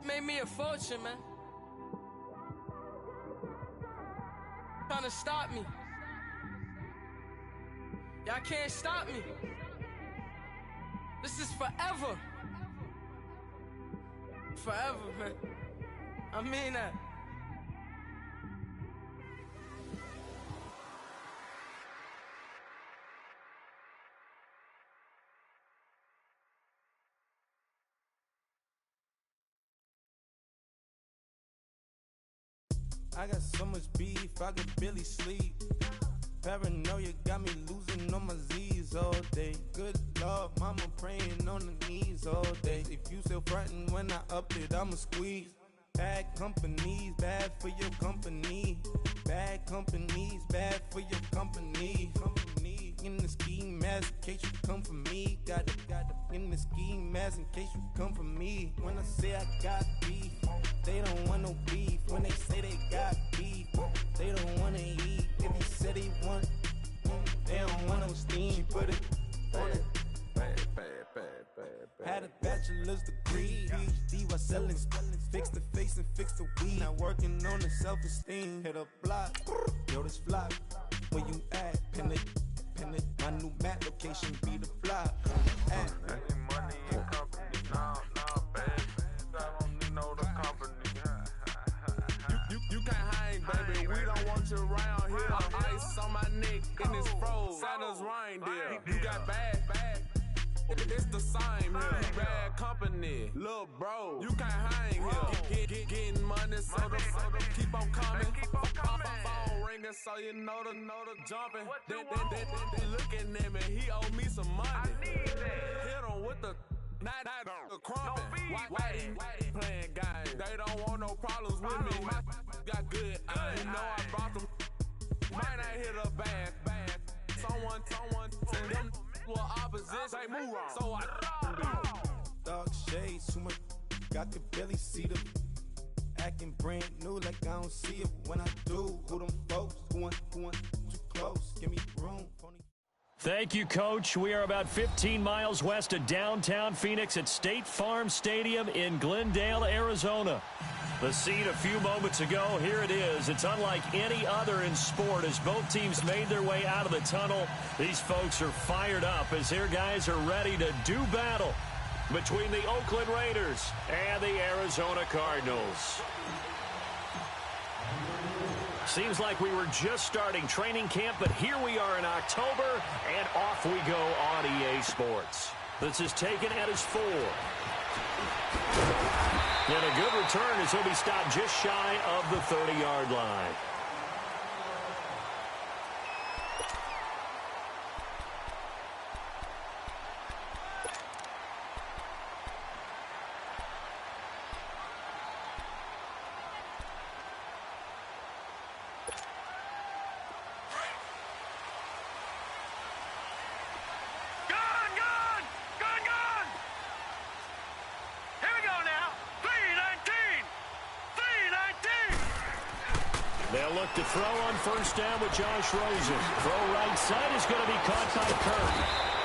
made me a fortune, man. Trying to stop me. Y'all can't stop me. This is forever. Forever, man. I mean that. I got so much beef, I could barely sleep. Paranoia got me losing on my Z's all day. Good Lord, mama praying on the knees all day. If you still frontin' when I up it, I'ma squeeze. Bad companies, bad for your company. Bad companies, bad for your company. Company in the ski mask in case you come for me. Got it in the ski mask in case you come for me. When I say I got beef, they don't want no beef. When they say they got beef, they don't wanna eat. If he said he want, they don't want no steam. She put it on it. Had a bachelor's degree, PhD while selling. Fix the face and fix the weed. Now working on the self-esteem. Hit a block, yo this flop. Where you at? Pin it. My new map location be the flop. Any money in company, nah, baby. I don't need no the company. You can't hang, baby. We don't want you around here. Ice on my neck in this froze. Santa's reindeer. You got bad. It's the same here. Bad company, little bro. You can't hang here. Getting money, so the keep on coming. Phone ringing, so you know the jumping. They looking at me. He owe me some money. Hit him with the the crumping. Whitey playing games. They don't want no problems with me. My got good. I know I brought them. Might not hit a bad. Someone send them. Well, opposition, move on. So I Dark shades, too much. I could barely see them. Acting brand new, like I don't see it. When I do, who them folks? Who want too close? Give me room. Thank you, Coach. We are about 15 miles west of downtown Phoenix at State Farm Stadium in Glendale, Arizona. The scene a few moments ago, here it is. It's unlike any other in sport as both teams made their way out of the tunnel. These folks are fired up as their guys are ready to do battle between the Oakland Raiders and the Arizona Cardinals. Seems like we were just starting training camp, but here we are in October, and off we go on EA Sports. This is taken at his 4. And a good return as he'll be stopped just shy of the 30-yard line. They'll look to throw on first down with Josh Rosen. Throw right side is going to be caught by Kirk.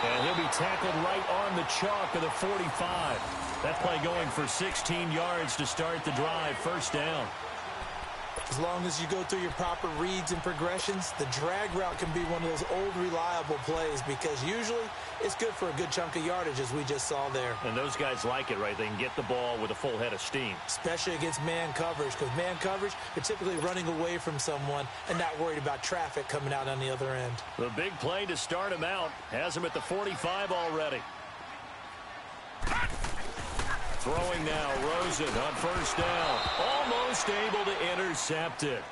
And he'll be tackled right on the chalk of the 45. That play going for 16 yards to start the drive. First down. As long as you go through your proper reads and progressions, the drag route can be one of those old reliable plays because usually it's good for a good chunk of yardage as we just saw there. And those guys like it, right? They can get the ball with a full head of steam. Especially against man coverage, because man coverage, you're typically running away from someone and not worried about traffic coming out on the other end. The big play to start him out has him at the 45 already. Throwing now, Rosen on first down. Almost able to intercept it.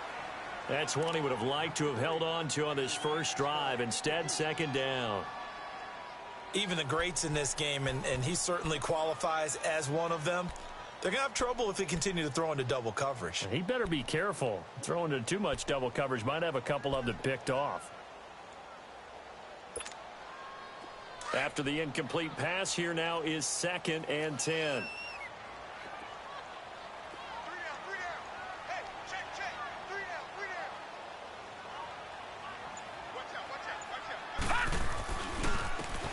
That's one he would have liked to have held on to on this first drive. Instead, second down. Even the greats in this game, and he certainly qualifies as one of them, they're going to have trouble if they continue to throw into double coverage. He better be careful. Throwing into too much double coverage might have a couple of them picked off. After the incomplete pass, here now is 2nd and 10.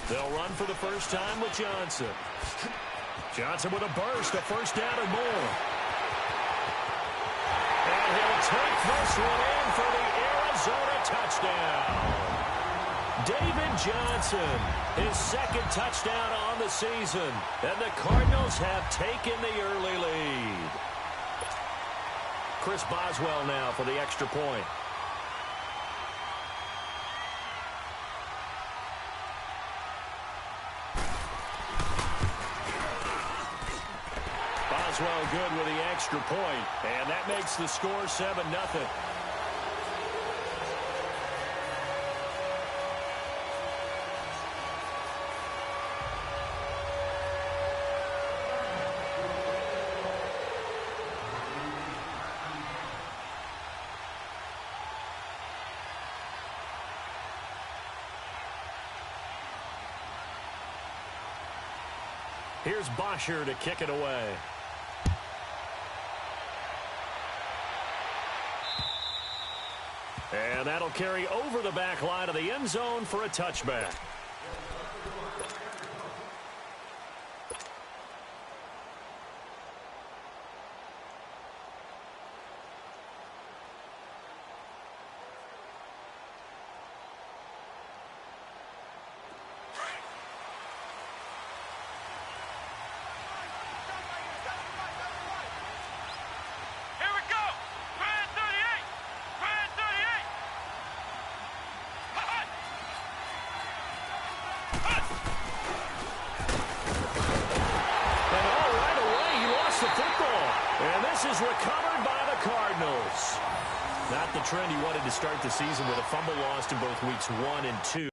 They'll run for the first time with Johnson. Johnson with a burst, a first down and more. And he'll take this one in for the Arizona touchdown. David Johnson, his second touchdown on the season. And the Cardinals have taken the early lead. Chris Boswell now for the extra point. Boswell good with the extra point, and that makes the score 7-0. Here's Bosher to kick it away. And that'll carry over the back line of the end zone for a touchback. Recovered by the Cardinals. Not the trend he wanted to start the season with a fumble lost in both weeks 1 and 2.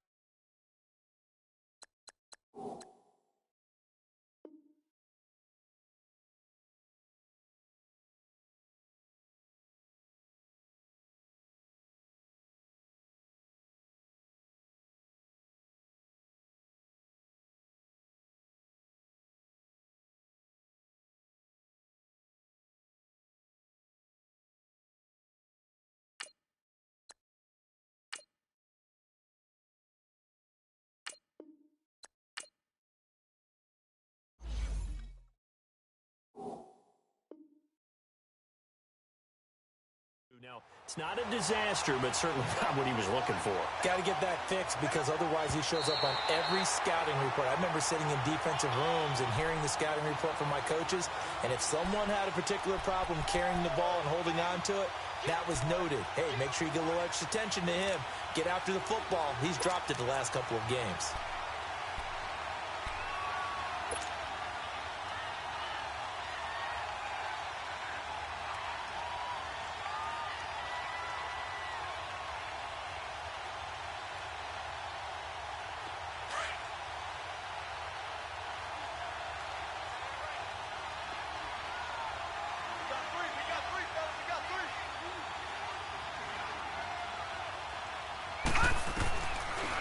Now, it's not a disaster, but certainly not what he was looking for. Got to get that fixed because otherwise he shows up on every scouting report. I remember sitting in defensive rooms and hearing the scouting report from my coaches, and if someone had a particular problem carrying the ball and holding on to it, that was noted. Hey, make sure you get a little extra attention to him. Get after the football. He's dropped it the last couple of games.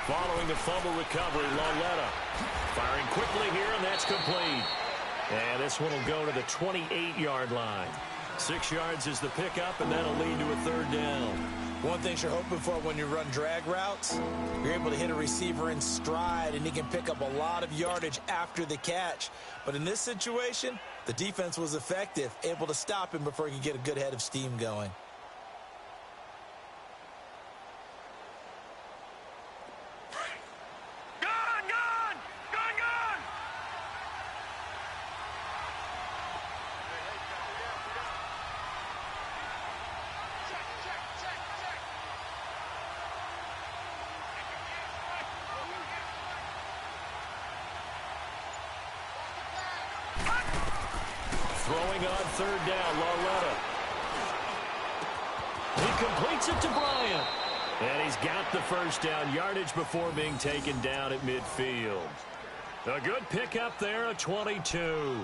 Following the fumble recovery, Lauletta firing quickly here, and that's complete. And this one will go to the 28-yard line. 6 yards is the pickup, and that'll lead to a third down. One thing you're hoping for when you run drag routes, you're able to hit a receiver in stride, and he can pick up a lot of yardage after the catch. But in this situation, the defense was effective, able to stop him before he could get a good head of steam going. Throwing on third down, Lauletta. He completes it to Bryant. And he's got the first down yardage before being taken down at midfield. A good pickup there at 22.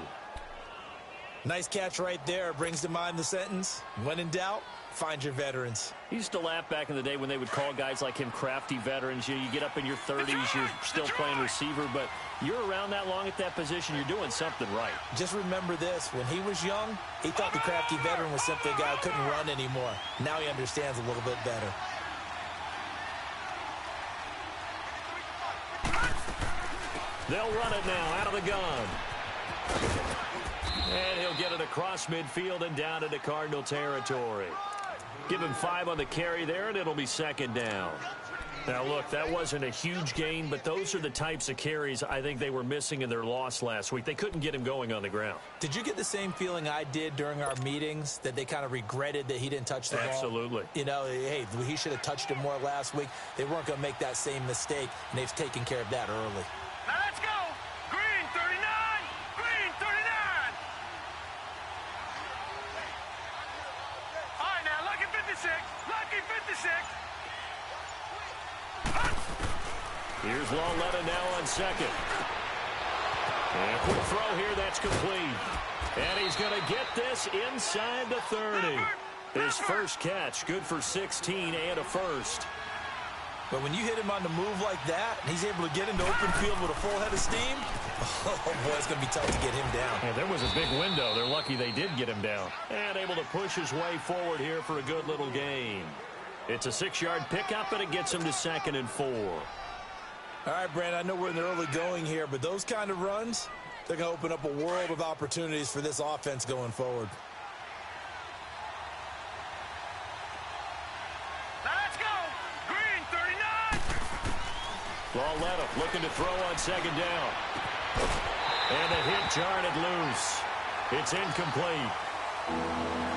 Nice catch right there. Brings to mind the sentence, when in doubt, find your veterans. He used to laugh back in the day when they would call guys like him crafty veterans. You get up in your 30s, you're still playing receiver, but you're around that long at that position, you're doing something right. Just remember this, when he was young, he thought the crafty veteran was simply a guy who couldn't run anymore. Now he understands a little bit better. They'll run it now out of the gun. And he'll get it across midfield and down into Cardinal territory. Give him 5 on the carry there, and it'll be second down. Now, look, that wasn't a huge gain, but those are the types of carries I think they were missing in their loss last week. They couldn't get him going on the ground. Did you get the same feeling I did during our meetings, that they kind of regretted that he didn't touch the ball? Absolutely. You know, hey, he should have touched it more last week. They weren't going to make that same mistake, and they've taken care of that early. Now let's go. Green 39. Green 39. All right, now, lucky 56. Lucky 56. Here's Lauletta now on second. And quick throw here, that's complete. And he's going to get this inside the 30. His first catch, good for 16 and a first. But when you hit him on the move like that, and he's able to get into open field with a full head of steam, oh boy, it's going to be tough to get him down. Yeah, there was a big window. They're lucky they did get him down. And able to push his way forward here for a good little gain. It's a 6-yard pickup, and it gets him to 2nd and 4. All right, Brandon, I know we're in the early going here, but those kind of runs, they're going to open up a world of opportunities for this offense going forward. Now let's go. Green 39. Lauletta looking to throw on second down. And the hit jarred it loose. It's incomplete.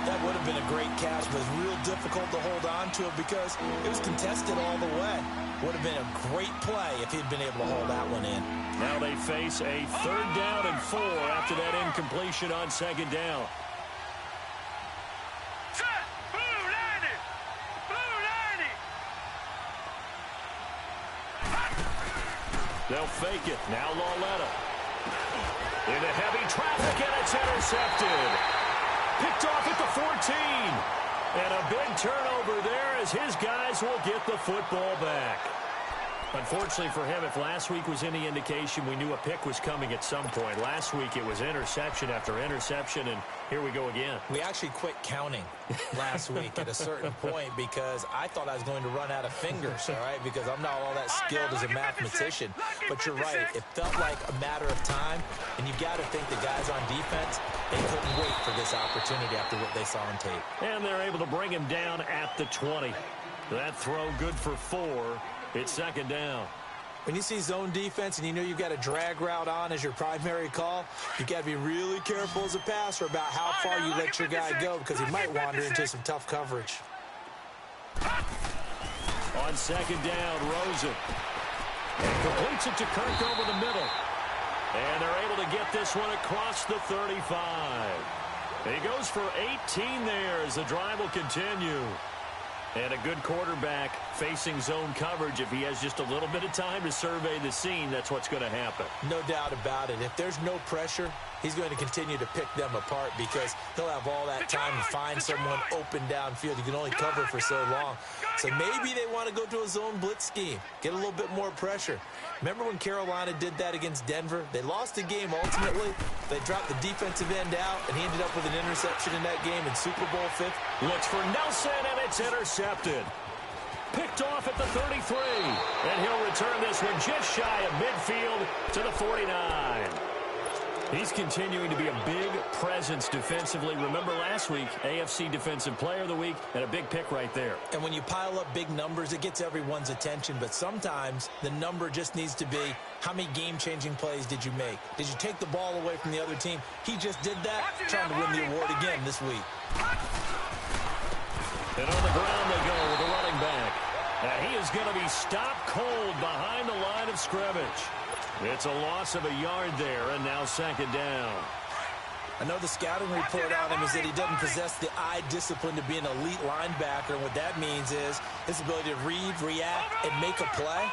That would have been a great catch, but it's real difficult to hold on to it because it was contested all the way. Would have been a great play if he'd been able to hold that one in. Now they face a 3rd down and 4 after that incompletion on second down. Set. Blue 90. Blue 90. They'll fake it. Now Lauletta. Into heavy traffic, and it's intercepted. Picked off at the 14. And a big turnover there as his guys will get the football back. Unfortunately for him, if last week was any indication, we knew a pick was coming at some point. Last week it was interception after interception, and here we go again. We actually quit counting last week at a certain point because I thought I was going to run out of fingers, all right, because I'm not all that skilled as a mathematician. But you're right. It felt like a matter of time, and you got to think the guys on defense, they couldn't wait for this opportunity after what they saw on tape. And they're able to bring him down at the 20. That throw good for 4. It's second down. When you see zone defense and you know you've got a drag route on as your primary call, you've got to be really careful as a passer about how far you let your guy go because he might wander into some tough coverage. On second down, Rosen. And completes it to Kirk over the middle. And they're able to get this one across the 35. He goes for 18 there as the drive will continue. And a good quarterback facing zone coverage. If he has just a little bit of time to survey the scene, that's what's going to happen. No doubt about it. If there's no pressure, he's going to continue to pick them apart because he'll have all that time to find someone open downfield. You can only cover for so long. So maybe they want to go to a zone blitz scheme, get a little bit more pressure. Remember when Carolina did that against Denver? They lost the game ultimately. They dropped the defensive end out, and he ended up with an interception in that game in Super Bowl 50. Looks for Nelson, and it's intercepted. Picked off at the 33. And he'll return this one just shy of midfield to the 49. He's continuing to be a big presence defensively. Remember last week, AFC Defensive Player of the Week, and a big pick right there. And when you pile up big numbers, it gets everyone's attention. But sometimes the number just needs to be, how many game-changing plays did you make? Did you take the ball away from the other team? He just did that, trying to win the award again this week. And on the ground they go with the running back. Now he is going to be stopped cold behind the line of scrimmage. It's a loss of a yard there, and now second down. I know the scouting report on him is that he doesn't possess the eye discipline to be an elite linebacker. And what that means is his ability to read, react, and make a play.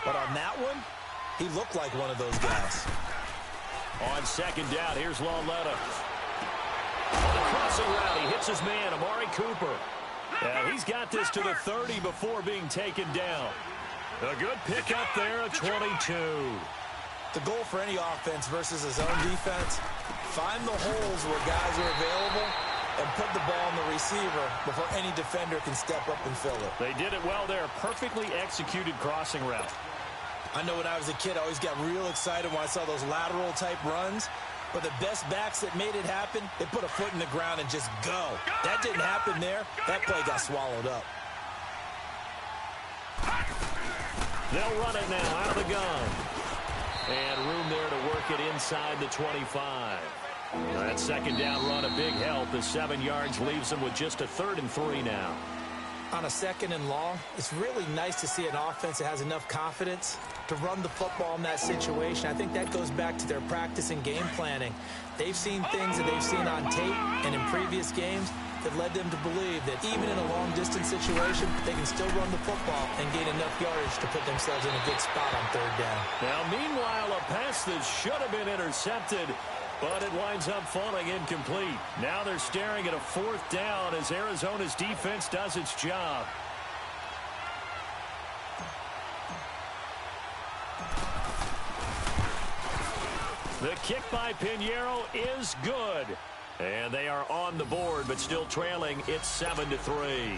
But on that one, he looked like one of those guys. On second down, here's Lauletta. On the crossing route, he hits his man, Amari Cooper. He's got this to the 30 before being taken down. A good pick up there at 22. The goal for any offense versus a zone defense, find the holes where guys are available and put the ball on the receiver before any defender can step up and fill it. They did it well there. Perfectly executed crossing route. I know when I was a kid, I always got real excited when I saw those lateral type runs. But the best backs that made it happen, they put a foot in the ground and just go. That didn't happen there. That play got swallowed up. They'll run it now out of the gun. And room there to work it inside the 25. That second down run a big help as 7 yards leaves them with just a 3rd and 3 now. On a 2nd and long, it's really nice to see an offense that has enough confidence to run the football in that situation. I think that goes back to their practice and game planning. They've seen things that they've seen on tape and in previous games that led them to believe that even in a long-distance situation, they can still run the football and gain enough yardage to put themselves in a good spot on 3rd down. Now, meanwhile, a pass that should have been intercepted, but it winds up falling incomplete. Now they're staring at a 4th down as Arizona's defense does its job. The kick by Pinheiro is good. And they are on the board, but still trailing. It's 7-3.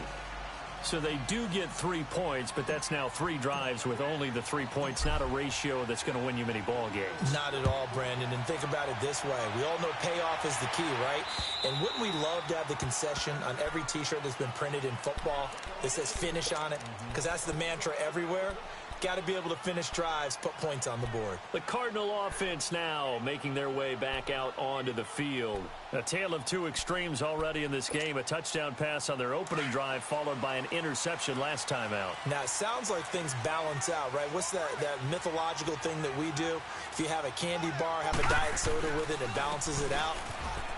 So they do get 3 points, but that's now 3 drives with only the 3 points, not a ratio that's going to win you many ball games. Not at all, Brandon. And think about it this way. We all know payoff is the key, right? And wouldn't we love to have the concession on every T-shirt that's been printed in football that says finish on it? Because that's the mantra everywhere. Got to be able to finish drives, put points on the board. The Cardinal offense now making their way back out onto the field. A tale of 2 extremes already in this game. A touchdown pass on their opening drive followed by an interception last time out. Now, it sounds like things balance out, right? What's that mythological thing that we do? If you have a candy bar, have a diet soda with it, it balances it out.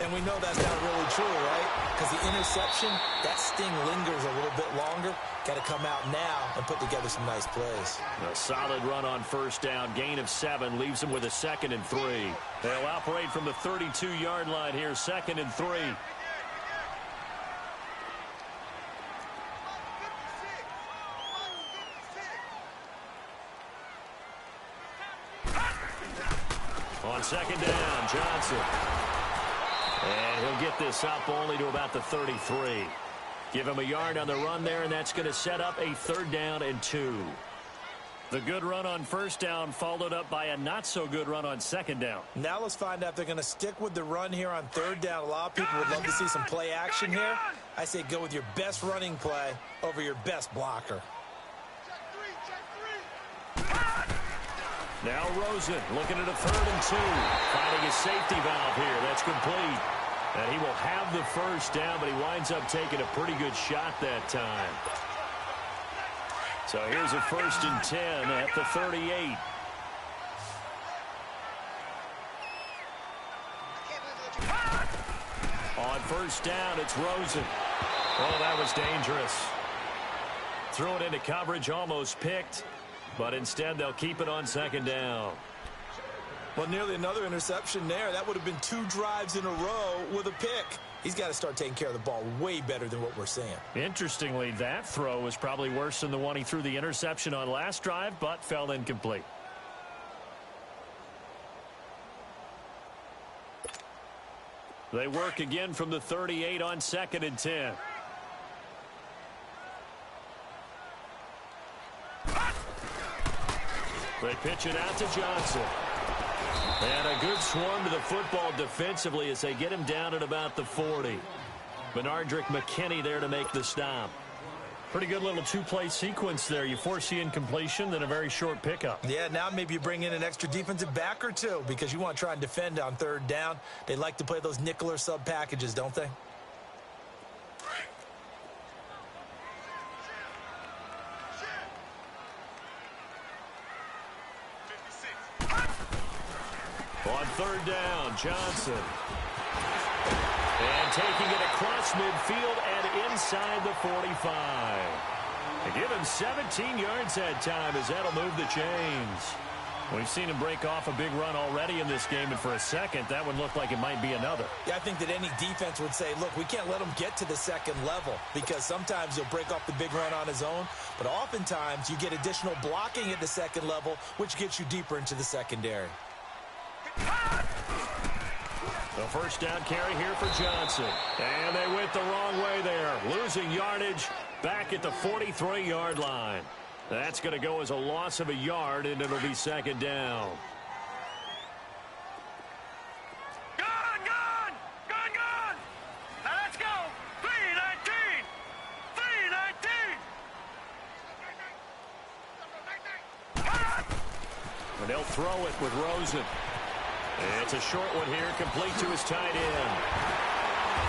And we know that's not really true, right? Because the interception, that sting lingers a little bit longer. Got to come out now and put together some nice plays. A solid run on 1st down. Gain of 7 leaves them with a 2nd and 3. They'll operate from the 32-yard line here. 2nd and 3. On 2nd down, Johnson. And he'll get this up only to about the 33. Give him a yard on the run there, and that's going to set up a 3rd down and 2. The good run on 1st down followed up by a not-so-good run on 2nd down. Now let's find out if they're going to stick with the run here on 3rd down. A lot of people would love to see some play action here. I say go with your best running play over your best blocker. Now Rosen looking at a 3rd and 2. Finding a safety valve here. That's complete. And he will have the 1st down, but he winds up taking a pretty good shot that time. So here's a 1st and 10 at the 38. On 1st down, it's Rosen. Oh, that was dangerous. Threw it into coverage, almost picked. But instead, they'll keep it on 2nd down. Well, nearly another interception there. That would have been 2 drives in a row with a pick. He's got to start taking care of the ball way better than what we're seeing. Interestingly, that throw was probably worse than the one he threw the interception on last drive, but fell incomplete. They work again from the 38 on 2nd and 10. They pitch it out to Johnson. And a good swarm to the football defensively as they get him down at about the 40. Benardrick McKinney there to make the stop. Pretty good little 2-play sequence there. You force the incompletion, then a very short pickup. Yeah, now maybe you bring in an extra defensive back or 2 because you want to try and defend on 3rd down. They like to play those nickel or sub packages, don't they? On 3rd down, Johnson. And taking it across midfield and inside the 45. They give him 17 yards that time as that'll move the chains. We've seen him break off a big run already in this game, and for a second, that one looked like it might be another. Yeah, I think that any defense would say, look, we can't let him get to the 2nd level because sometimes he'll break off the big run on his own, but oftentimes you get additional blocking at the 2nd level, which gets you deeper into the secondary. The 1st down carry here for Johnson. And they went the wrong way there. Losing yardage back at the 43-yard line. That's going to go as a loss of a yard, and it'll be 2nd down. They'll throw it with Rosen. It's a short one here, complete to his tight end.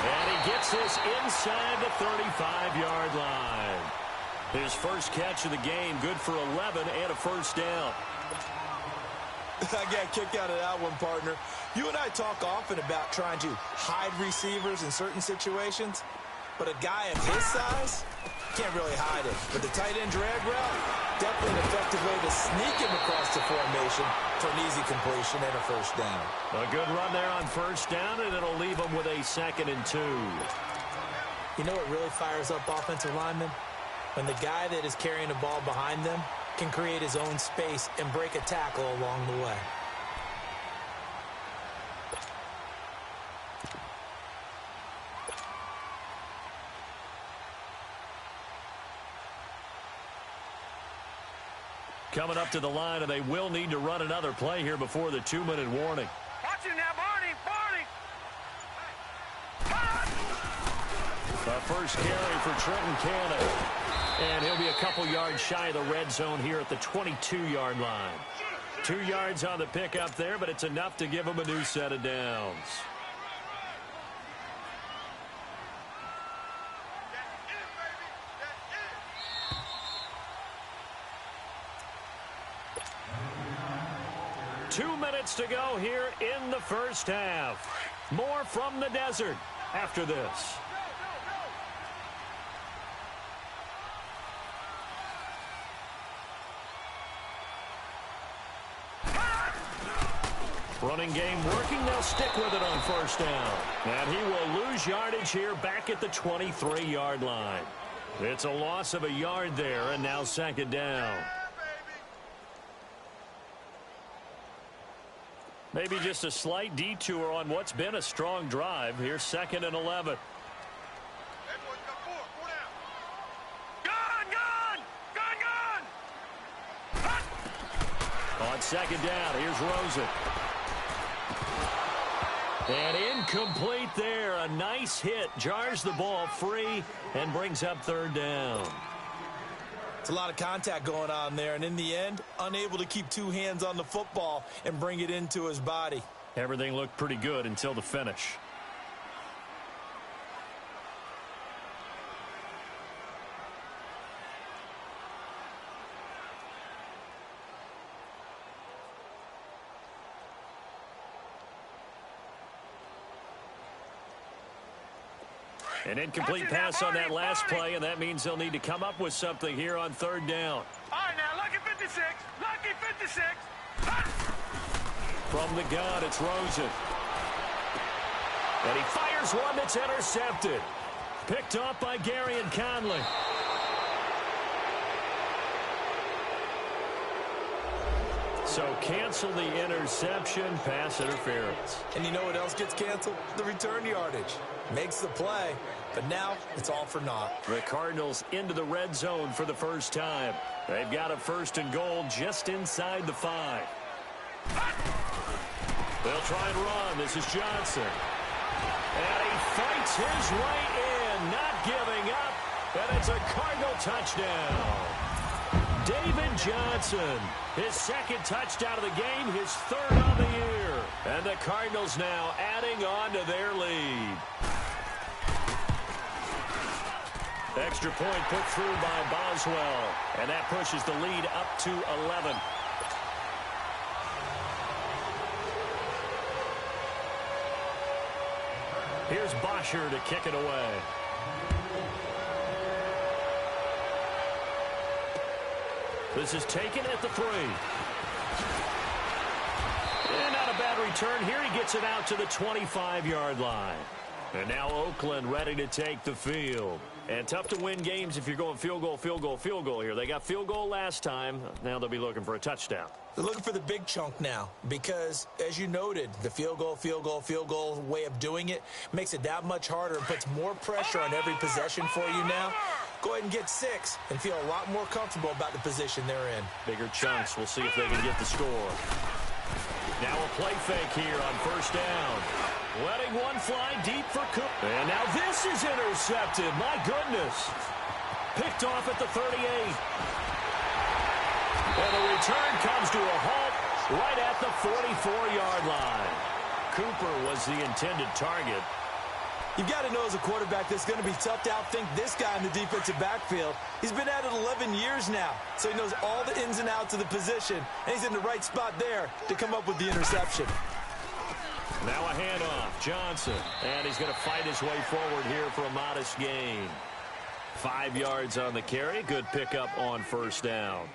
And he gets this inside the 35-yard line. His first catch of the game, good for 11 and a first down. I got kicked out of that one, partner. You and I talk often about trying to hide receivers in certain situations, but a guy of his size can't really hide it. But the tight end drag route, definitely an effective way to sneak him across the formation for an easy completion and a first down. A good run there on first down, and it'll leave him with a 2nd and 2. You know what really fires up offensive linemen? When the guy that is carrying the ball behind them can create his own space and break a tackle along the way. Coming up to the line, and they will need to run another play here before the 2-minute warning. Watch it now, Barney. The first carry for Trenton Cannon. And he'll be a couple yards shy of the red zone here at the 22-yard line. 2 yards on the pickup there, but it's enough to give him a new set of downs. Two minutes to go here in the first half. More from the desert after this. Running game working. They'll stick with it on first down. And he will lose yardage here back at the 23-yard line. It's a loss of a yard there, and now 2nd down. Maybe just a slight detour on what's been a strong drive. Here's 2nd and 11. On 2nd down, here's Rosen. And incomplete there. A nice hit. Jars the ball free and brings up 3rd down. It's a lot of contact going on there, and in the end, unable to keep 2 hands on the football and bring it into his body. Everything looked pretty good until the finish. An incomplete pass on that last play, and that means they'll need to come up with something here on 3rd down. All right, now, lucky 56. Lucky 56. From the gun, it's Rosen. And he fires one that's intercepted. Picked off by Gary and Conley. So cancel the interception, pass interference. And you know what else gets canceled? The return yardage. Makes the play, but now it's all for naught. The Cardinals into the red zone for the first time. They've got a 1st and goal just inside the 5. They'll try and run. This is Johnson. And he fights his way in, not giving up. And it's a Cardinal touchdown. David Johnson, his 2nd touchdown of the game, his 3rd on the year. And the Cardinals now adding on to their lead. Extra point put through by Boswell. And that pushes the lead up to 11. Here's Bosher to kick it away. This is taken at the 3. And not a bad return here. He gets it out to the 25-yard line. And now Oakland ready to take the field. And tough to win games if you're going field goal, field goal, field goal here. They got field goal last time. Now they'll be looking for a touchdown. They're looking for the big chunk now because, as you noted, the field goal way of doing it makes it that much harder and puts more pressure on every possession for you now. Go ahead and get 6 and feel a lot more comfortable about the position they're in. Bigger chunks. We'll see if they can get the score. Now a play fake here on first down. Letting one fly deep for Cook. And now this is intercepted. My goodness. Picked off at the 38. And the return comes to a halt right at the 44-yard line. Cooper was the intended target. You've got to know as a quarterback that's going to be tough to outthink this guy in the defensive backfield. He's been at it 11 years now, so he knows all the ins and outs of the position, and he's in the right spot there to come up with the interception. Now a handoff, Johnson, and he's going to fight his way forward here for a modest gain. 5 yards on the carry, good pickup on first down.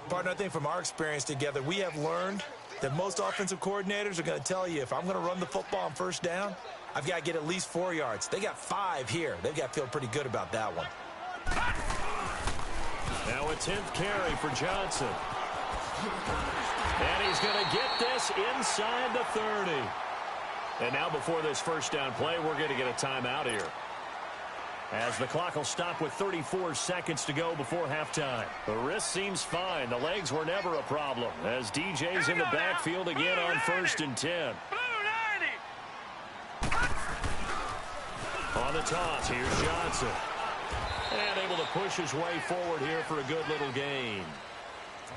Partner, I think from our experience together, we have learned that most offensive coordinators are going to tell you, if I'm going to run the football on first down, I've got to get at least 4 yards. They got 5 here. They've got to feel pretty good about that one. Now a 10th carry for Johnson. And he's going to get this inside the 30. And now before this first down play, we're going to get a timeout here, as the clock will stop with 34 seconds to go before halftime. The wrist seems fine. The legs were never a problem, as DJ's in the backfield again on 1st and 10. On the toss, here's Johnson. And able to push his way forward here for a good little gain.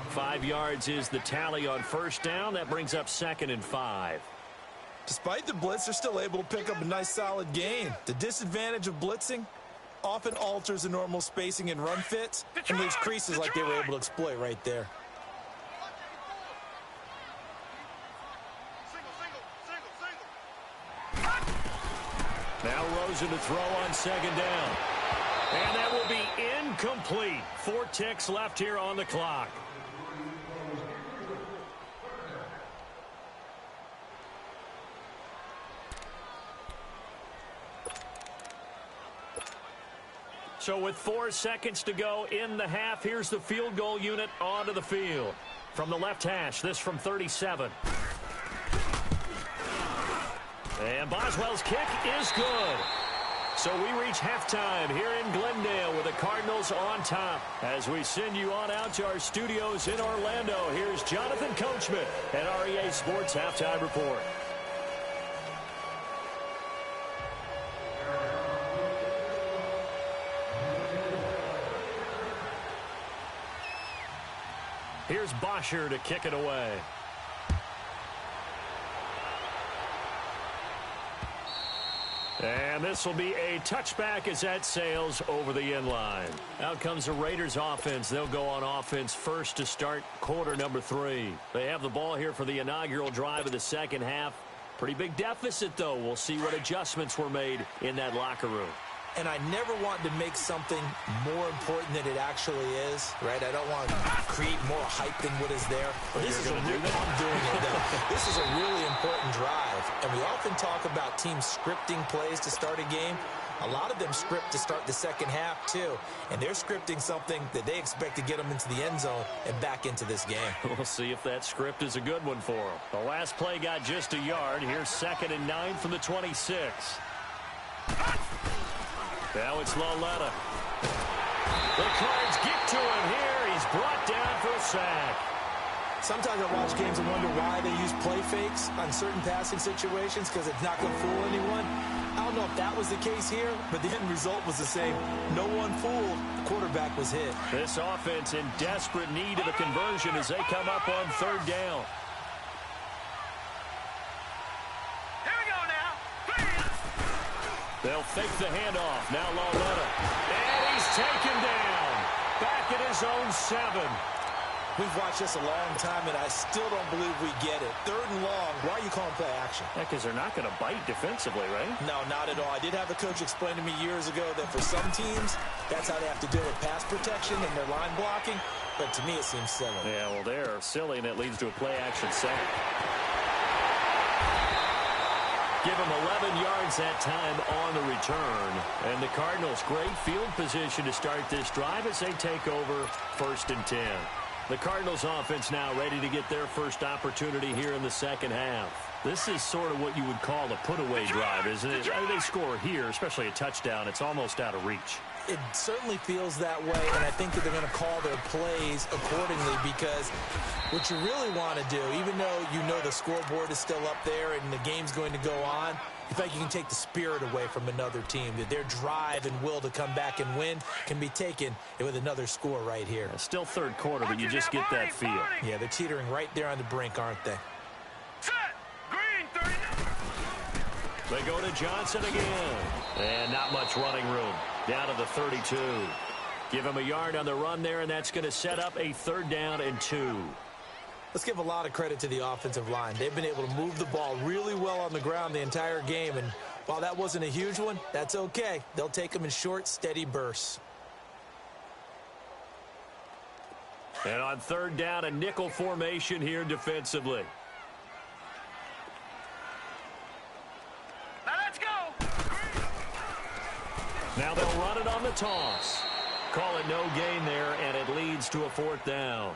5 yards is the tally on first down. That brings up 2nd and 5. Despite the blitz, they're still able to pick up a nice solid gain. The disadvantage of blitzing often alters the normal spacing and run fits and leaves creases like they were able to exploit right there. Now Rosen to throw on 2nd down. And that will be incomplete. 4 ticks left here on the clock. So with 4 seconds to go in the half, here's the field goal unit onto the field. From the left hash, this from 37. And Boswell's kick is good. So we reach halftime here in Glendale with the Cardinals on top. As we send you on out to our studios in Orlando, here's Jonathan Coachman at REA Sports Halftime Report. Here's Bosher to kick it away. And this will be a touchback as that sails over the end line. Out comes the Raiders offense. They'll go on offense first to start quarter number 3. They have the ball here for the inaugural drive of the second half. Pretty big deficit, though. We'll see what adjustments were made in that locker room. And I never want to make something more important than it actually is, right? I don't want to create more hype than what is there. But this is a really, I'm doing it though. This is a really important drive. And we often talk about teams scripting plays to start a game. A lot of them script to start the second half too. And they're scripting something that they expect to get them into the end zone and back into this game. We'll see if that script is a good one for them. The last play got just a yard. Here's 2nd and 9 from the 26. Now it's Lauletta. The Cards get to him here. He's brought down for a sack. Sometimes I watch games and wonder why they use play fakes on certain passing situations, because it's not going to fool anyone. I don't know if that was the case here, but the end result was the same. No one fooled. The quarterback was hit. This offense in desperate need of a conversion as they come up on 3rd down. They'll fake the handoff. Now Lauletta. And he's taken down. Back at his own 7. We've watched this a long time, and I still don't believe we get it. 3rd and long. Why are you calling play action? Yeah, because they're not going to bite defensively, right? No, not at all. I did have a coach explain to me years ago that for some teams, that's how they have to deal with pass protection and their line blocking. But to me, it seems silly. Yeah, well, they're silly, and it leads to a play action sack. Give him 11 yards that time on the return. And the Cardinals, great field position to start this drive as they take over 1st and 10. The Cardinals offense now ready to get their first opportunity here in the second half. This is sort of what you would call a put-away drive, isn't it? I mean, they score here, especially a touchdown. It's almost out of reach. It certainly feels that way, and I think that they're going to call their plays accordingly, because what you really want to do, even though you know the scoreboard is still up there and the game's going to go on, you feel like you can take the spirit away from another team, that their drive and will to come back and win can be taken with another score right here. Still third quarter, but you just get that feel. Yeah, they're teetering right there on the brink, aren't they? Set. Green 39. They go to Johnson again. And not much running room. Down to the 32. Give him a yard on the run there, and that's going to set up a 3rd down and 2. Let's give a lot of credit to the offensive line. They've been able to move the ball really well on the ground the entire game, and while that wasn't a huge one, that's okay. They'll take them in short, steady bursts. And on 3rd down, a nickel formation here defensively. Now let's go. Now they'll run it on the toss. Call it no gain there, and it leads to a 4th down.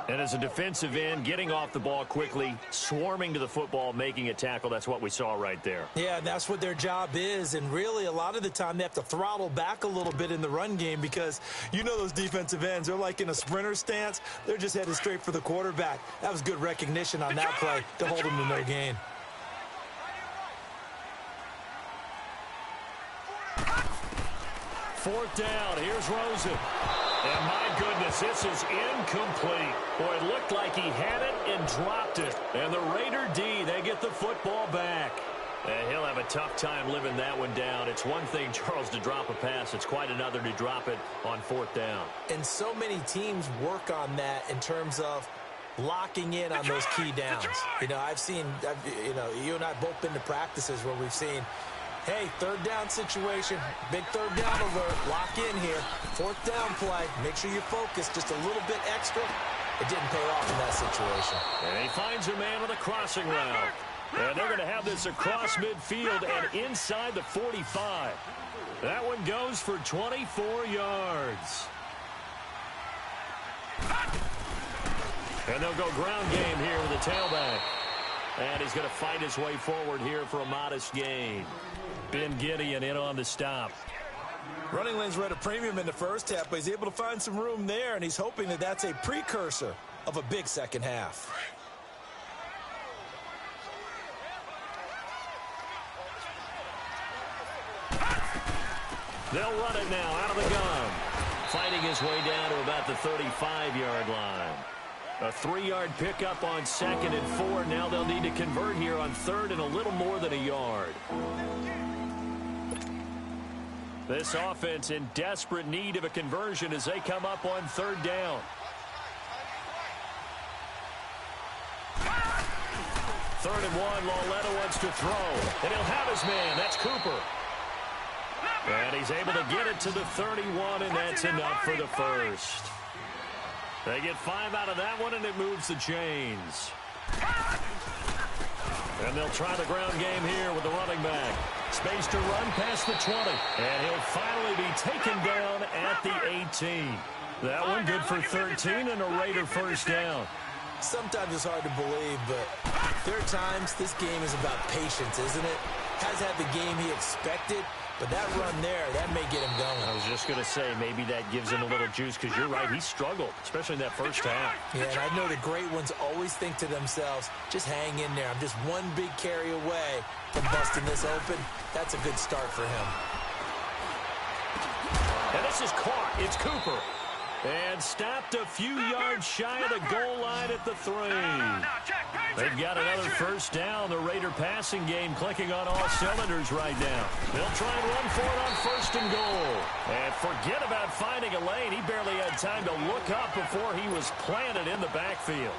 And as a defensive end, getting off the ball quickly, swarming to the football, making a tackle, that's what we saw right there. Yeah, that's what their job is, and really a lot of the time they have to throttle back a little bit in the run game because you know those defensive ends, they're like in a sprinter stance. They're just headed straight for the quarterback. That was good recognition on that play to hold them to no gain. Fourth down, here's Rosen. And my goodness, this is incomplete. Boy, it looked like he had it and dropped it. And the Raider D, they get the football back. And he'll have a tough time living that one down. It's one thing, Charles, to drop a pass. It's quite another to drop it on 4th down. And so many teams work on that in terms of locking in on those key downs. You know, you and I have both been to practices where we've seen, hey, 3rd down situation, big 3rd down alert, lock in here, 4th down play, make sure you focus just a little bit extra. It didn't pay off in that situation. And he finds a man on the crossing route. And they're going to have this across midfield and inside the 45. That one goes for 24 yards. And they'll go ground game here with the tailback. And he's going to fight his way forward here for a modest gain. Ben Gideon in on the stop. Running lanes were at a premium in the first half, but he's able to find some room there, and he's hoping that that's a precursor of a big second half. They'll run it now out of the gun. Fighting his way down to about the 35-yard line. A 3-yard pickup on 2nd and 4. Now they'll need to convert here on 3rd and a little more than a yard. This offense in desperate need of a conversion as they come up on 3rd down. 3rd and 1, Lauletta wants to throw. And he'll have his man. That's Cooper. And he's able to get it to the 31, and that's enough for the first. They get 5 out of that one, and it moves the chains. And they'll try the ground game here with the running back. Space to run past the 20. And he'll finally be taken down at the 18. That one good for 13 and a Raider first down. Sometimes it's hard to believe, but there are times this game is about patience, isn't it? Has had the game he expected, but that run there, that may get him going. I was just going to say, maybe that gives him a little juice, because you're right, he struggled, especially in that first half. Yeah, and I know the great ones always think to themselves, just hang in there. I'm just one big carry away from busting this open. That's a good start for him. And this is caught. It's Cooper. And stopped a few yards shy of the goal line at the 3. They've got another first down. The Raider passing game clicking on all cylinders right now. They'll try and run for it on 1st and goal. And forget about finding a lane. He barely had time to look up before he was planted in the backfield.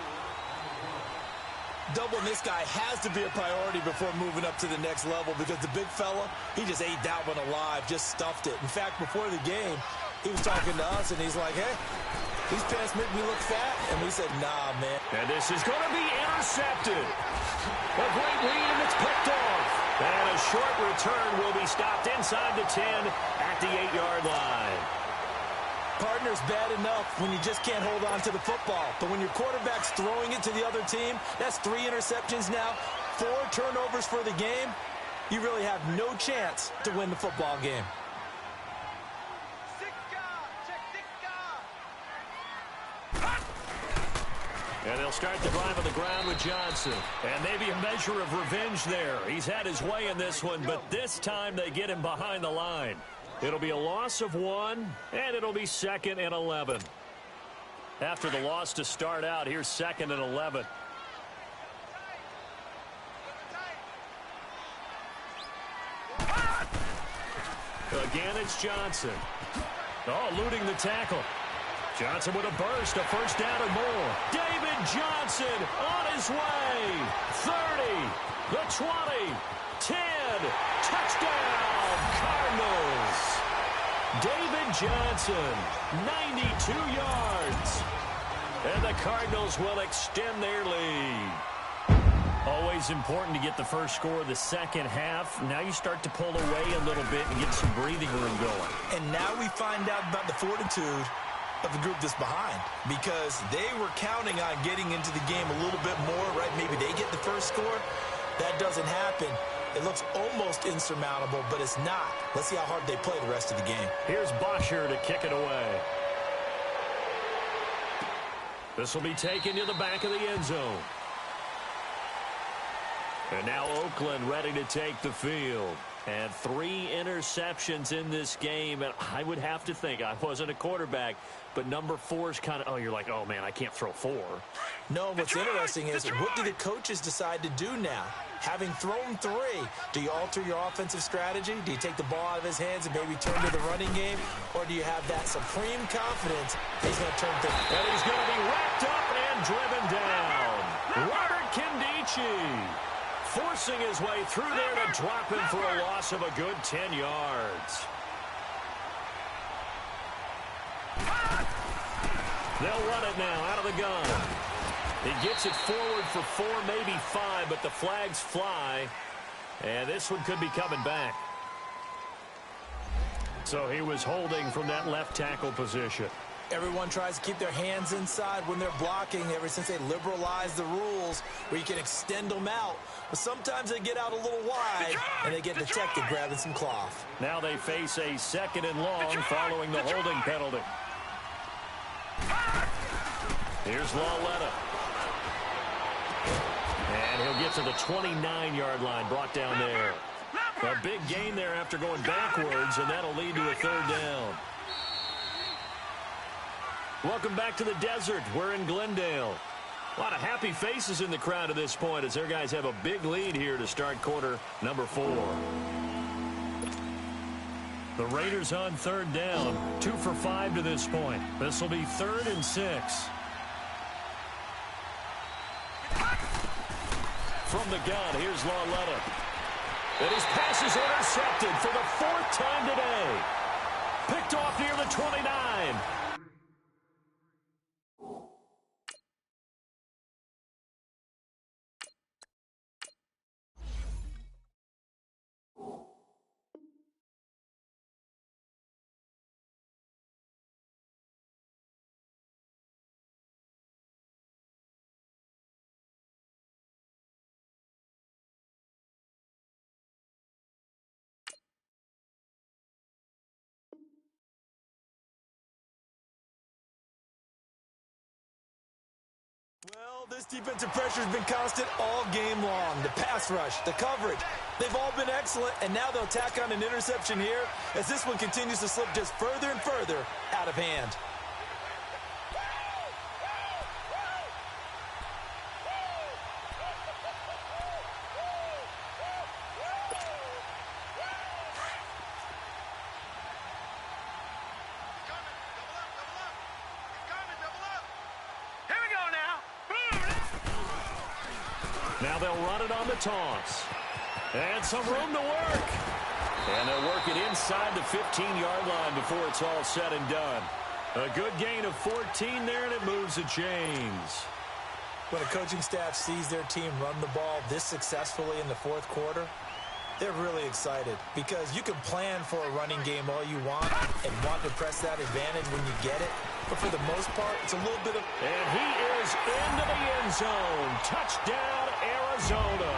Doubling this guy has to be a priority before moving up to the next level, because the big fella, he just ate that one alive, just stuffed it. In fact, before the game, he was talking to us, and he's like, hey, these pants make me look fat. And we said, nah, man. And this is going to be intercepted. A great read, and it's picked off. And a short return will be stopped inside the 10 at the 8-yard line. Partner's bad enough when you just can't hold on to the football. But when your quarterback's throwing it to the other team, that's 3 interceptions now, 4 turnovers for the game. You really have no chance to win the football game. And they'll start the drive on the ground with Johnson. And maybe a measure of revenge there. He's had his way in this one, but this time they get him behind the line. It'll be a loss of 1, and it'll be 2nd and 11. After the loss to start out, here's 2nd and 11. Again, it's Johnson. Oh, eluding the tackle. Johnson with a burst, a first down and more. David Johnson on his way. 30, the 20, 10, touchdown, Cardinals. David Johnson, 92 yards. And the Cardinals will extend their lead. Always important to get the first score of the second half. Now you start to pull away a little bit and get some breathing room going. And now we find out about the fortitude of the group that's behind, because they were counting on getting into the game a little bit more, right? Maybe they get the first score. That doesn't happen. It looks almost insurmountable, but it's not. Let's see how hard they play the rest of the game. Here's Bosher to kick it away. This will be taken to the back of the end zone. And now Oakland ready to take the field. And 3 interceptions in this game. And I would have to think, I wasn't a quarterback, but number 4 is kind of, oh, you're like, oh, man, I can't throw 4. No, what's interesting is, what do the coaches decide to do now? Having thrown 3, do you alter your offensive strategy? Do you take the ball out of his hands and maybe turn to the running game? Or do you have that supreme confidence he's going to turn things? And he's going to be wrapped up and driven down. Robert Kindici forcing his way through there to drop him for a loss of a good 10 yards. They'll run it now out of the gun. He gets it forward for 4, maybe 5, but the flags fly. And this one could be coming back. So he was holding from that left tackle position. Everyone tries to keep their hands inside when they're blocking ever since they liberalized the rules where you can extend them out. But sometimes they get out a little wide and they get detected grabbing some cloth. Now they face a 2nd and long following the holding penalty. Here's Lauletta. And he'll get to the 29-yard line, brought down there. A big gain there after going backwards, and that'll lead to a 3rd down. Welcome back to the desert. We're in Glendale. A lot of happy faces in the crowd at this point as their guys have a big lead here to start quarter number 4. The Raiders on 3rd down, 2 for 5 to this point. This will be 3rd and 6. From the gun, here's Lauletta. And his pass is intercepted for the 4th time today. Picked off near the 29. Well, this defensive pressure has been constant all game long. The pass rush, the coverage, they've all been excellent, and now they'll tack on an interception here as this one continues to slip just further and further out of hand. Now they'll run it on the toss. And some room to work. And they'll work it inside the 15-yard line before it's all said and done. A good gain of 14 there, and it moves the chains. When a coaching staff sees their team run the ball this successfully in the 4th quarter, they're really excited because you can plan for a running game all you want and want to press that advantage when you get it. But for the most part, it's a little bit of... And he is into the end zone. Touchdown, Arizona.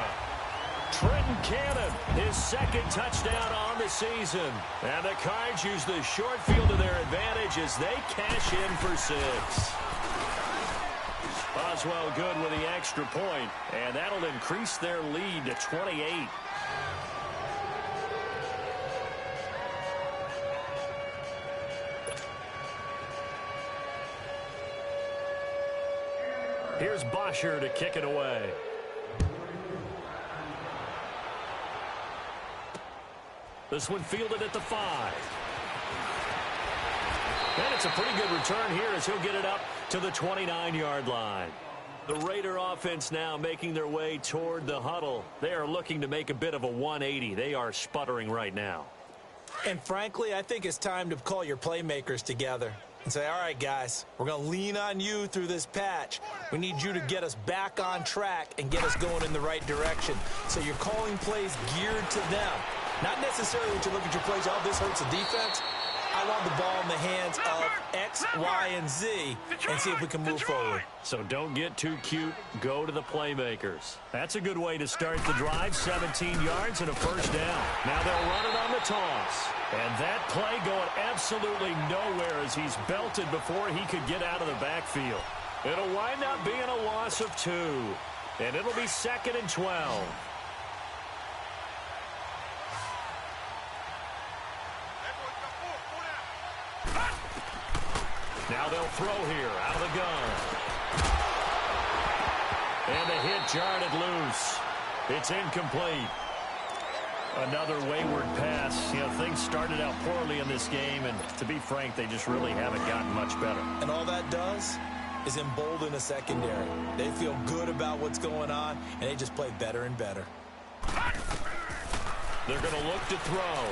Trenton Cannon, his 2nd touchdown on the season. And the Cards use the short field to their advantage as they cash in for 6. Boswell good with the extra point, and that'll increase their lead to 28. Here's Bosher to kick it away. This one fielded at the 5. And it's a pretty good return here as he'll get it up to the 29-yard line. The Raider offense now making their way toward the huddle. They are looking to make a bit of a 180. They are sputtering right now. And frankly, I think it's time to call your playmakers together and say, all right, guys, we're going to lean on you through this patch. We need you to get us back on track and get us going in the right direction. So you're calling plays geared to them. Not necessarily that you look at your plays, oh, this hurts the defense. I want the ball in the hands of X, Y, and Z and see if we can move forward. So don't get too cute. Go to the playmakers. That's a good way to start the drive. 17 yards and a first down. Now they'll run it on the toss. And that play going absolutely nowhere as he's belted before he could get out of the backfield. It'll wind up being a loss of 2. And it'll be 2nd and 12. Now they'll throw here out of the gun. And the hit jarred it loose. It's incomplete. Another wayward pass. You know, things started out poorly in this game, and to be frank, they just really haven't gotten much better. And all that does is embolden a secondary. They feel good about what's going on, and they just play better and better. They're going to look to throw.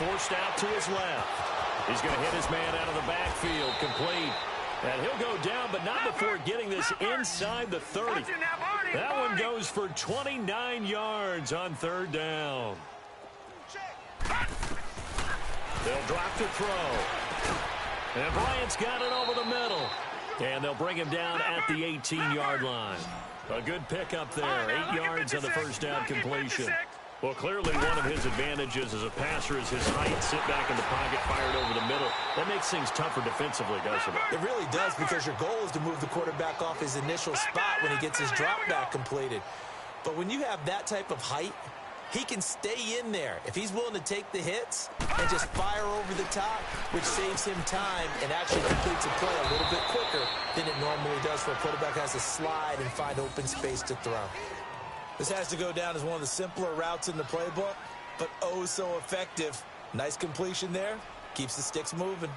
Forced out to his left. He's going to hit his man out of the backfield, complete. And he'll go down, but not before getting this inside the 30. That one goes for 29 yards on 3rd down. They'll drop to throw. And Bryant's got it over the middle. And they'll bring him down at the 18-yard line. A good pickup there. 8 yards on the first down completion. Well, clearly one of his advantages as a passer is his height. Sit back in the pocket, fired over the middle. That makes things tougher defensively, doesn't it? It really does, because your goal is to move the quarterback off his initial spot when he gets his drop back completed. But when you have that type of height, he can stay in there if he's willing to take the hits and just fire over the top, which saves him time and actually completes a play a little bit quicker than it normally does for a quarterback who has to slide and find open space to throw. This has to go down as one of the simpler routes in the playbook, but oh so effective. Nice completion there. Keeps the sticks moving.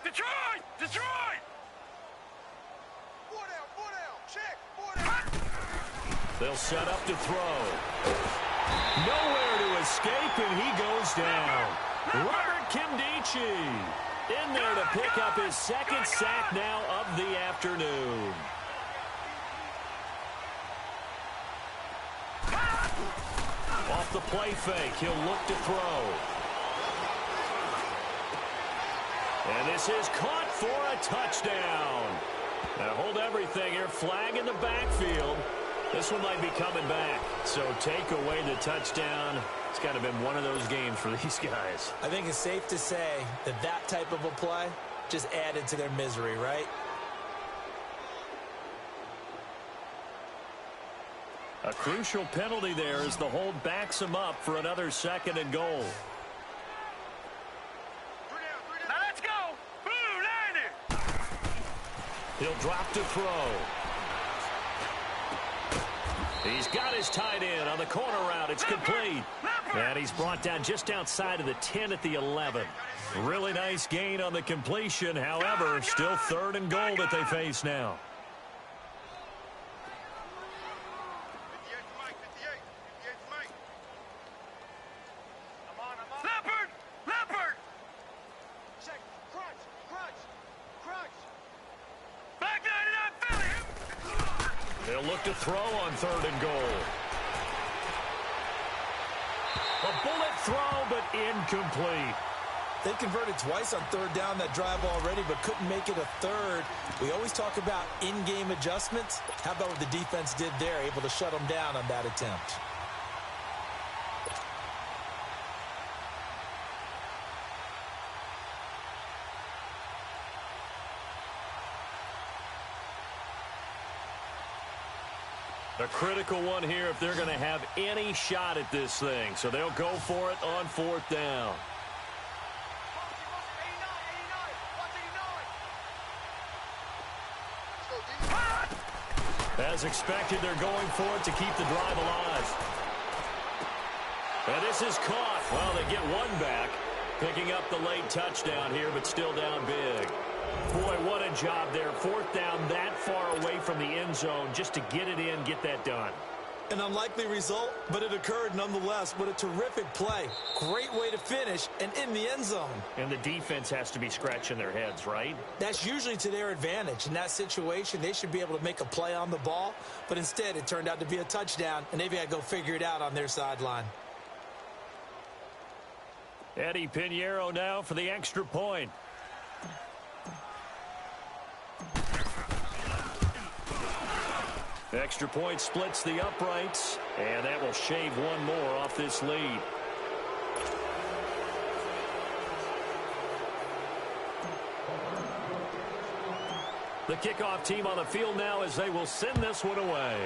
Detroit! Detroit! 4 down, check, 4 down. They'll set up to throw. Nowhere to escape, and he goes down. Robert Kimdichie in there to pick up his 2nd sack now of the afternoon. Off the play fake, he'll look to throw. And this is caught for a touchdown. Now hold everything here. Flag in the backfield. This one might be coming back. So take away the touchdown. It's kind of been one of those games for these guys. I think it's safe to say that that type of a play just added to their misery, right? A crucial penalty there as the hold backs him up for another 2nd and goal. Now let's go! Blue Niner! He'll drop to throw. He's got his tight end on the corner route. It's complete. And he's brought down just outside of the 10 at the 11. Really nice gain on the completion. However, still 3rd and goal that they face now. 58 Mike. Leopard! Check, crunch. Back 99 Philly! They'll look to throw on 3rd and goal. A bullet throw, but incomplete. They converted twice on third down that drive already, but couldn't make it a third. We always talk about in-game adjustments. How about what the defense did there, able to shut them down on that attempt? A critical one here if they're going to have any shot at this thing. So they'll go for it on fourth down. As expected, they're going for it to keep the drive alive. And this is caught. Well, they get one back, picking up the late touchdown here, but still down big. Boy, what a job there. Fourth down that far away from the end zone just to get it in, get that done. An unlikely result, but it occurred nonetheless. What a terrific play. Great way to finish and in the end zone. And the defense has to be scratching their heads, right? That's usually to their advantage. In that situation, they should be able to make a play on the ball, but instead it turned out to be a touchdown, and they've got to go figure it out on their sideline. Eddie Pinheiro now for the extra point. Extra point splits the uprights, and that will shave one more off this lead. The kickoff team on the field now as they will send this one away.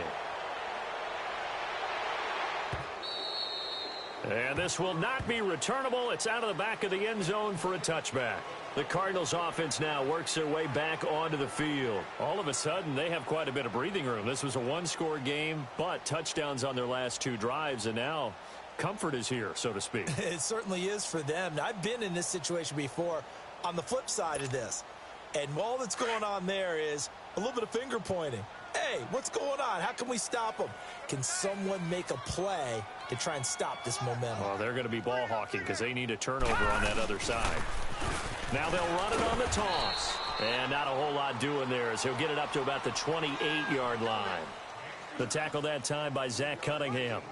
And this will not be returnable. It's out of the back of the end zone for a touchback. The Cardinals offense now works their way back onto the field. All of a sudden, they have quite a bit of breathing room. This was a one-score game, but touchdowns on their last two drives, and now comfort is here, so to speak. It certainly is for them. Now, I've been in this situation before on the flip side of this, and all that's going on there is a little bit of finger pointing. Hey, what's going on? How can we stop them? Can someone make a play to try and stop this momentum? Well, they're going to be ball hawking because they need a turnover on that other side. Now they'll run it on the toss. And not a whole lot doing there as he'll get it up to about the 28-yard line. The tackle that time by Zach Cunningham.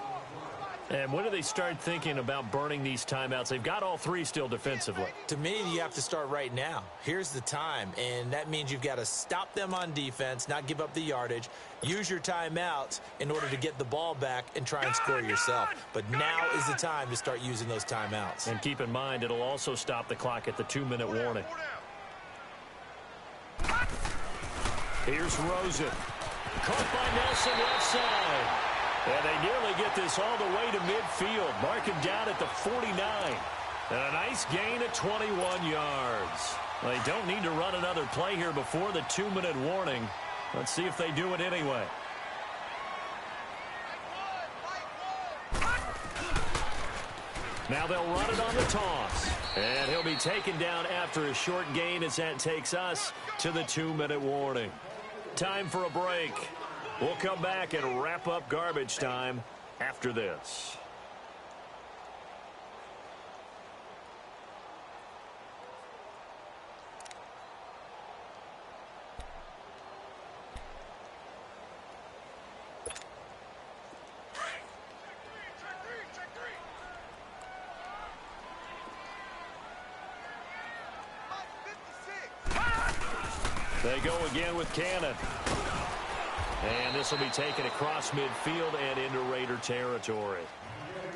And when do they start thinking about burning these timeouts? They've got all three still defensively. To me, you have to start right now. Here's the time, and that means you've got to stop them on defense, not give up the yardage, use your timeouts in order to get the ball back and try and score yourself. But now is the time to start using those timeouts. And keep in mind, it'll also stop the clock at the 2-minute warning. Here's Rosen. Caught by Nelson left side. And they nearly get this all the way to midfield. Mark him down at the 49. And a nice gain of 21 yards. They don't need to run another play here before the 2-minute warning. Let's see if they do it anyway. Now they'll run it on the toss. And he'll be taken down after a short gain as that takes us to the 2-minute warning. Time for a break. We'll come back and wrap up garbage time after this. They go again with Cannon. And this will be taken across midfield and into Raider territory.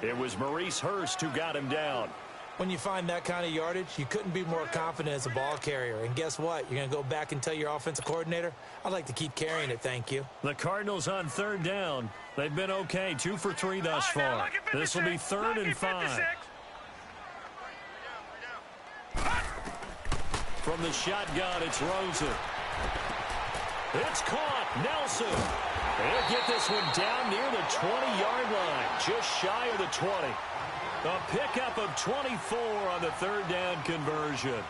It was Maurice Hurst who got him down. When you find that kind of yardage, you couldn't be more confident as a ball carrier. And guess what? You're going to go back and tell your offensive coordinator, I'd like to keep carrying it, thank you. The Cardinals on third down. They've been okay, 2 for 3 thus far. This will be 3rd and 5. From the shotgun, it's Rosen. It's caught. Nelson. They'll get this one down near the 20-yard line, just shy of the 20. A pickup of 24 on the third down conversion.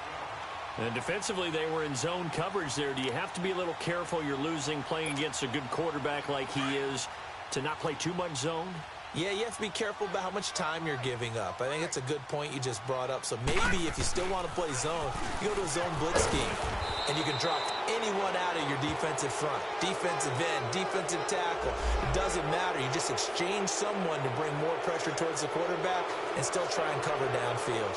And defensively, they were in zone coverage there. Do you have to be a little careful? You're losing playing against a good quarterback like he is to not play too much zone? Yeah, you have to be careful about how much time you're giving up. I think it's a good point you just brought up. So maybe if you still want to play zone, you go to a zone blitz scheme, and you can drop anyone out of your defensive front, defensive end, defensive tackle. It doesn't matter. You just exchange someone to bring more pressure towards the quarterback and still try and cover downfield.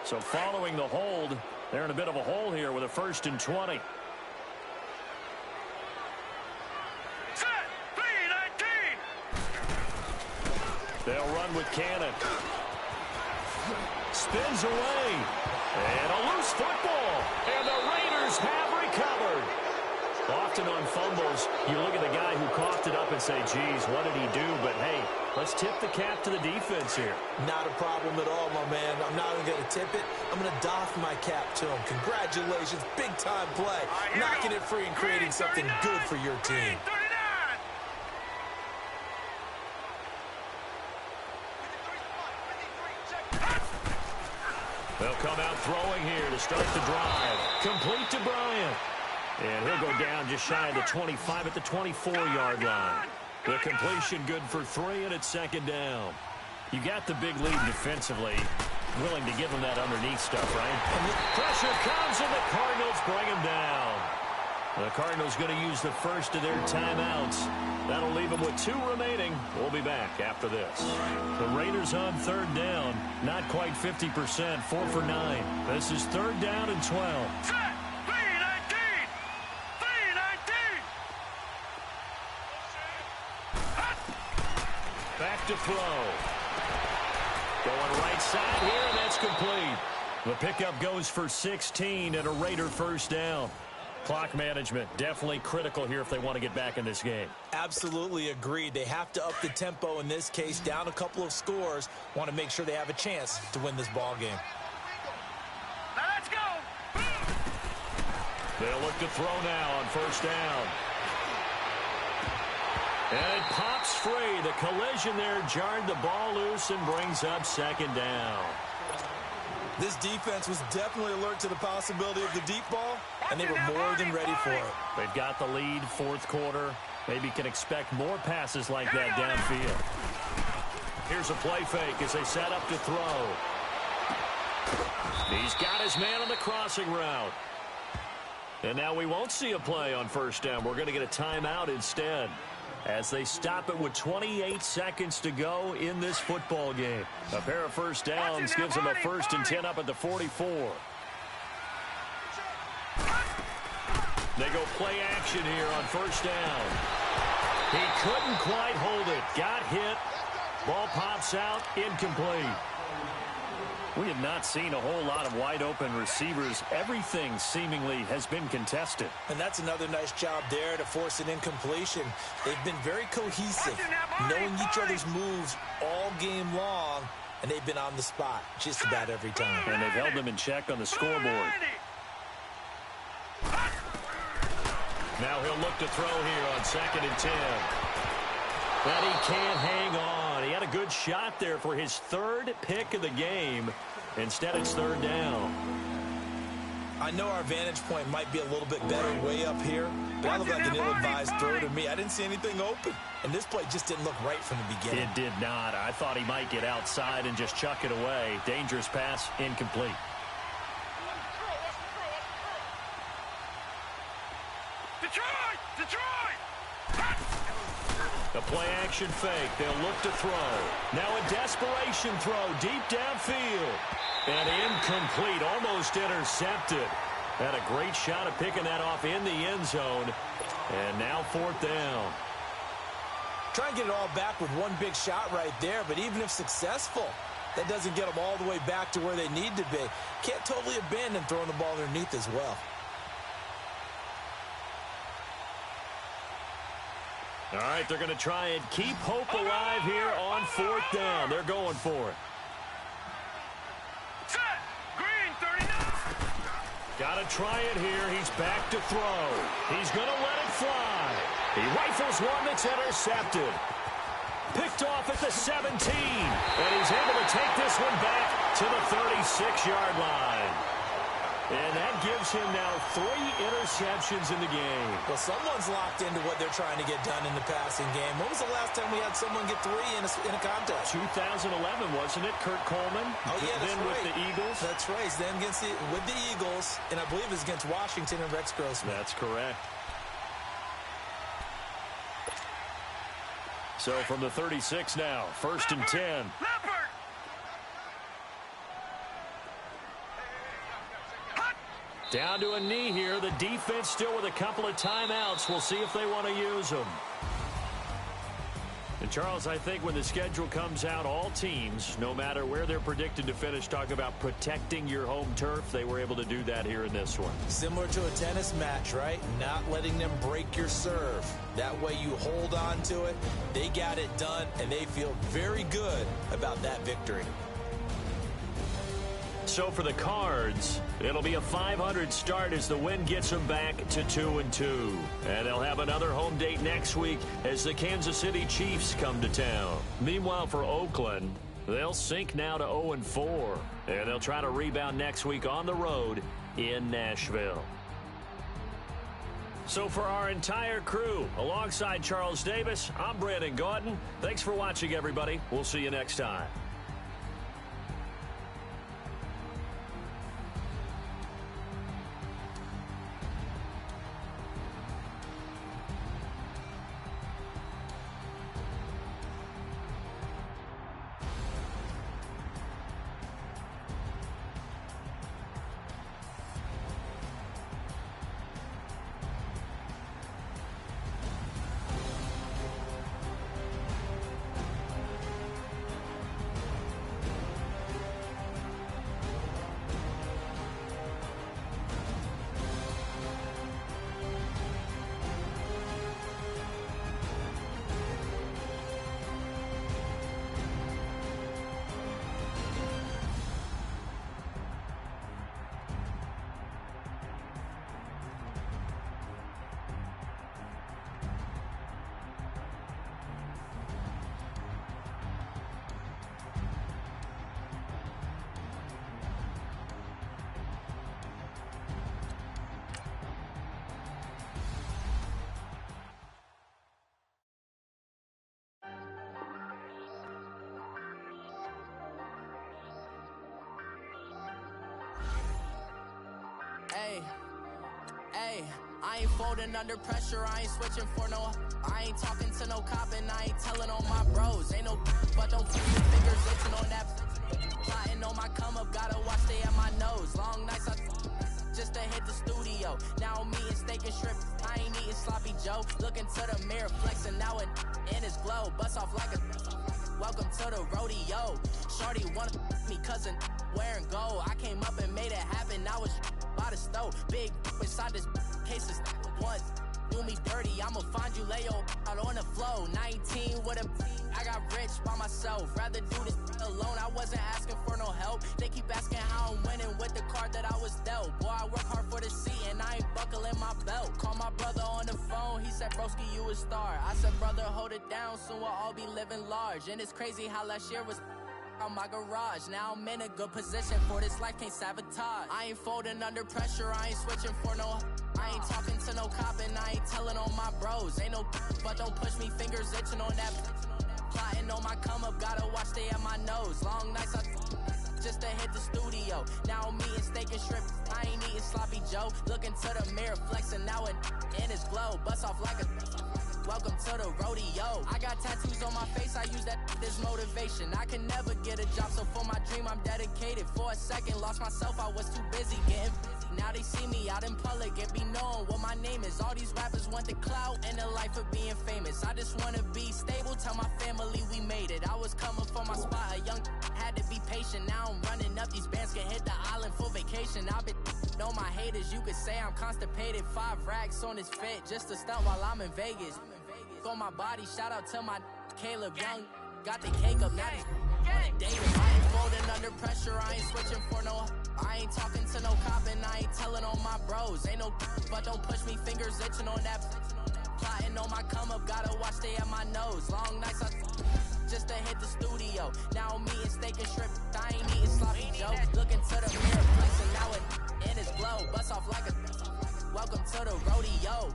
So following the hold, they're in a bit of a hole here with a 1st and 20. Set. 3-19. They'll run with Cannon. Spins away. And a loose football. And the Raiders have recovered. Often on fumbles, you look at the guy who coughed it up and say, geez, what did he do? But, hey, let's tip the cap to the defense here. Not a problem at all, my man. I'm not even going to tip it. I'm going to doff my cap to him. Congratulations. Big-time play. Knocking it free and creating something good for your team. 39. They'll come out throwing here to start the drive. Complete to Bryant. And he'll go down just shy of the 25 at the 24-yard line. The completion good for 3, and it's 2nd down. You got the big lead defensively. Willing to give him that underneath stuff, right? And the pressure comes, and the Cardinals bring him down. The Cardinals going to use the first of their timeouts. That'll leave them with 2 remaining. We'll be back after this. The Raiders on 3rd down. Not quite 50%, 4 for 9. This is 3rd down and 12. Set. 3-19. 3-19. Back to throw. Going right side here, and that's complete. The pickup goes for 16 and a Raider 1st down. Clock management definitely critical here if they want to get back in this game. Absolutely agreed. They have to up the tempo in this case, down a couple of scores. Want to make sure they have a chance to win this ball game. Now let's go. They'll look to throw now on 1st down. And it pops free. The collision there jarred the ball loose and brings up 2nd down. This defense was definitely alert to the possibility of the deep ball, and they were more than ready for it. They've got the lead, 4th quarter. Maybe can expect more passes like that downfield. Here's a play fake as they set up to throw. He's got his man on the crossing route. And now we won't see a play on 1st down. We're going to get a timeout instead, as they stop it with 28 seconds to go in this football game. A pair of 1st downs gives them a 1st and 10 up at the 44. They go play action here on 1st down. He couldn't quite hold it. Got hit. Ball pops out. Incomplete. We have not seen a whole lot of wide-open receivers. Everything seemingly has been contested. And that's another nice job there to force an incompletion. They've been very cohesive, knowing each other's moves all game long, and they've been on the spot just about every time. And they've held them in check on the scoreboard. Now he'll look to throw here on 2nd and 10. But he can't hang on. He had a good shot there for his 3rd pick of the game. Instead, it's 3rd down. I know our vantage point might be a little bit better way up here, but that looked like an ill-advised throw to me. I didn't see anything open, and this play just didn't look right from the beginning. It did not. I thought he might get outside and just chuck it away. Dangerous pass, incomplete. Detroit! Detroit! A play-action fake. They'll look to throw. Now a desperation throw deep downfield. And incomplete. Almost intercepted. Had a great shot at picking that off in the end zone. And now 4th down. Try and get it all back with one big shot right there, but even if successful, that doesn't get them all the way back to where they need to be. Can't totally abandon throwing the ball underneath as well. All right, they're going to try and keep hope alive here on 4th down. They're going for it. Set. Green 39. Got to try it here. He's back to throw. He's going to let it fly. He rifles one that's intercepted. Picked off at the 17. And he's able to take this one back to the 36-yard line. And that gives him now 3 interceptions in the game. Well, someone's locked into what they're trying to get done in the passing game. When was the last time we had someone get 3 in a contest? 2011, wasn't it? Kurt Coleman. Oh, yeah, that's then right. with the Eagles. That's right. Then with the Eagles, and I believe it's against Washington and Rex Grossman. That's correct. So from the 36 now, 1st and 10. Leopard. Down to a knee here. The defense still with a couple of timeouts. We'll see if they want to use them. And, Charles, I think when the schedule comes out, all teams, no matter where they're predicted to finish, talk about protecting your home turf. They were able to do that here in this one. Similar to a tennis match, right? Not letting them break your serve. That way you hold on to it. They got it done, and they feel very good about that victory. So for the Cards, it'll be a .500 start as the win gets them back to 2-2. And they'll have another home date next week as the Kansas City Chiefs come to town. Meanwhile, for Oakland, they'll sink now to 0-4. And they'll try to rebound next week on the road in Nashville. So for our entire crew, alongside Charles Davis, I'm Brandon Gaudin. Thanks for watching, everybody. We'll see you next time. Hey, I ain't folding under pressure, I ain't switching for no. I ain't talking to no cop and I ain't telling on my bros. Ain't no but don't keep your fingers itching on that. Plotting on my come up, gotta watch they at my nose. Long nights just to hit the studio. Now I'm eating steak and shrimp, I ain't eating sloppy Joe. Looking to the mirror, flexing now it in his glow. Bust off like a welcome to the rodeo. Shorty wanna me cousin wearing gold. I came up and made it happen, now it's by the stove. Big inside this cases once do me dirty, I'ma find you lay out on the floor. 19 with a I got rich by myself, rather do this alone. I wasn't asking for no help, they keep asking how I'm winning with the card that I was dealt. Boy, I work hard for the seat and I ain't buckling my belt. Call my brother on the phone, he said broski you a star. I said brother hold it down, soon we'll all be living large. And it's crazy how last year was on my garage. Now I'm in a good position for this life, can't sabotage. I ain't folding under pressure, I ain't switching for no. I ain't talking to no cop and I ain't telling on my bros. Ain't no but don't push me, fingers itching on that. Plotting on my come up, gotta watch they at my nose. Long nights just to hit the studio. Now I'm eating steak and shrimp, I ain't eating sloppy Joe. Looking to the mirror, flexing now it in his glow. Bust off like a welcome to the rodeo. I got tattoos on my face, I use that as motivation. I can never get a job, so for my dream I'm dedicated. For a second, lost myself, I was too busy getting busy. Now they see me out in public and be known what my name is. All these rappers want the clout and the life of being famous. I just wanna be stable, tell my family we made it. I was coming for my spot, a young had to be patient. Now I'm running up, these bands can hit the island for vacation. I've been know my haters, you could say I'm constipated. 5 racks on his fit, just to stunt while I'm in Vegas. On my body, shout out to my Caleb Young. Got the cake up, now David. I ain't folding under pressure, I ain't switching for no. I ain't talking to no cop and I ain't telling on my bros. Ain't no but don't push me, fingers itching on that. Plotting on my come up, gotta watch they at my nose. Long nights just to hit the studio. Now I'm eating steak and shrimp, I ain't eating sloppy Joe. Looking to the mirror, flexing now it in his glow. Bust off like a welcome to the rodeo.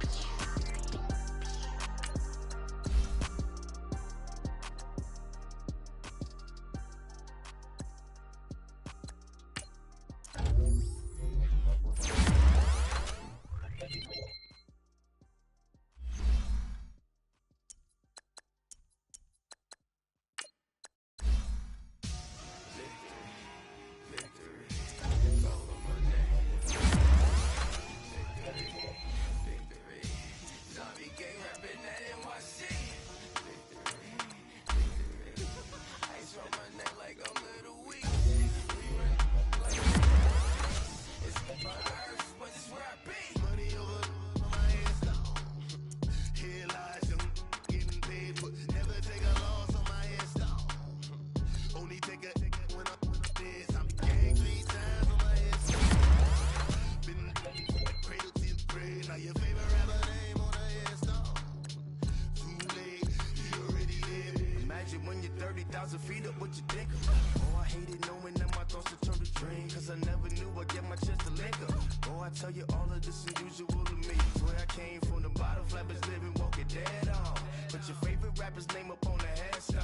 when you're 30,000 feet up, what you think of? Oh, I hated knowing that my thoughts would turn to dream, cause I never knew I'd get my chance to link up. Oh, I tell you all of this unusual to me. Where I came from, the bottom flappers living, walking dead on. Put your favorite rapper's name up on the headstone.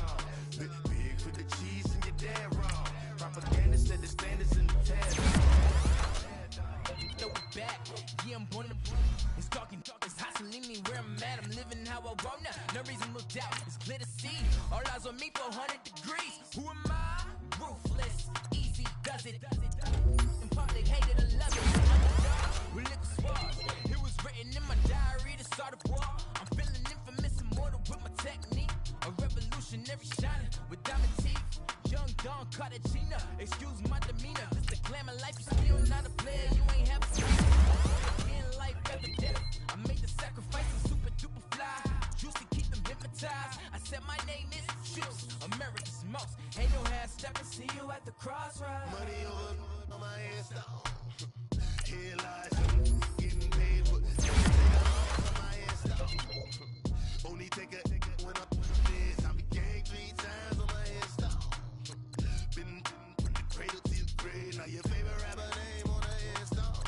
Big for the cheese and you're dead wrong. Propaganda said the standards in the tab. Throw it back, yeah, I'm on the it's talking, it's hustling me where I'm at. I'm living how I want now, no reasonable doubt, it's clear to see. All eyes on me, 400 degrees. Who am I? Ruthless, easy does it. In public, hated and love it. With liquor swabs, it was written in my diary to start a war. I'm feeling infamous, immortal with my technique. A revolutionary shining with diamond teeth. Young Don Cartagena, excuse my demeanor. This the glamour life, you still not a player, you ain't have a in life after death. I made the sacrifice, I'm super duper fly. Used to keep them hypnotized. I said my name is Juice, America's most. Ain't no half stepping, see you at the crossroads. Money over on my ass down. Here lies, getting paid for take on my ass down. Only take a when I'm this. I'm gang 3 times on my ass down. Been from the cradle to the grave. Now your favorite rapper name on the ass down.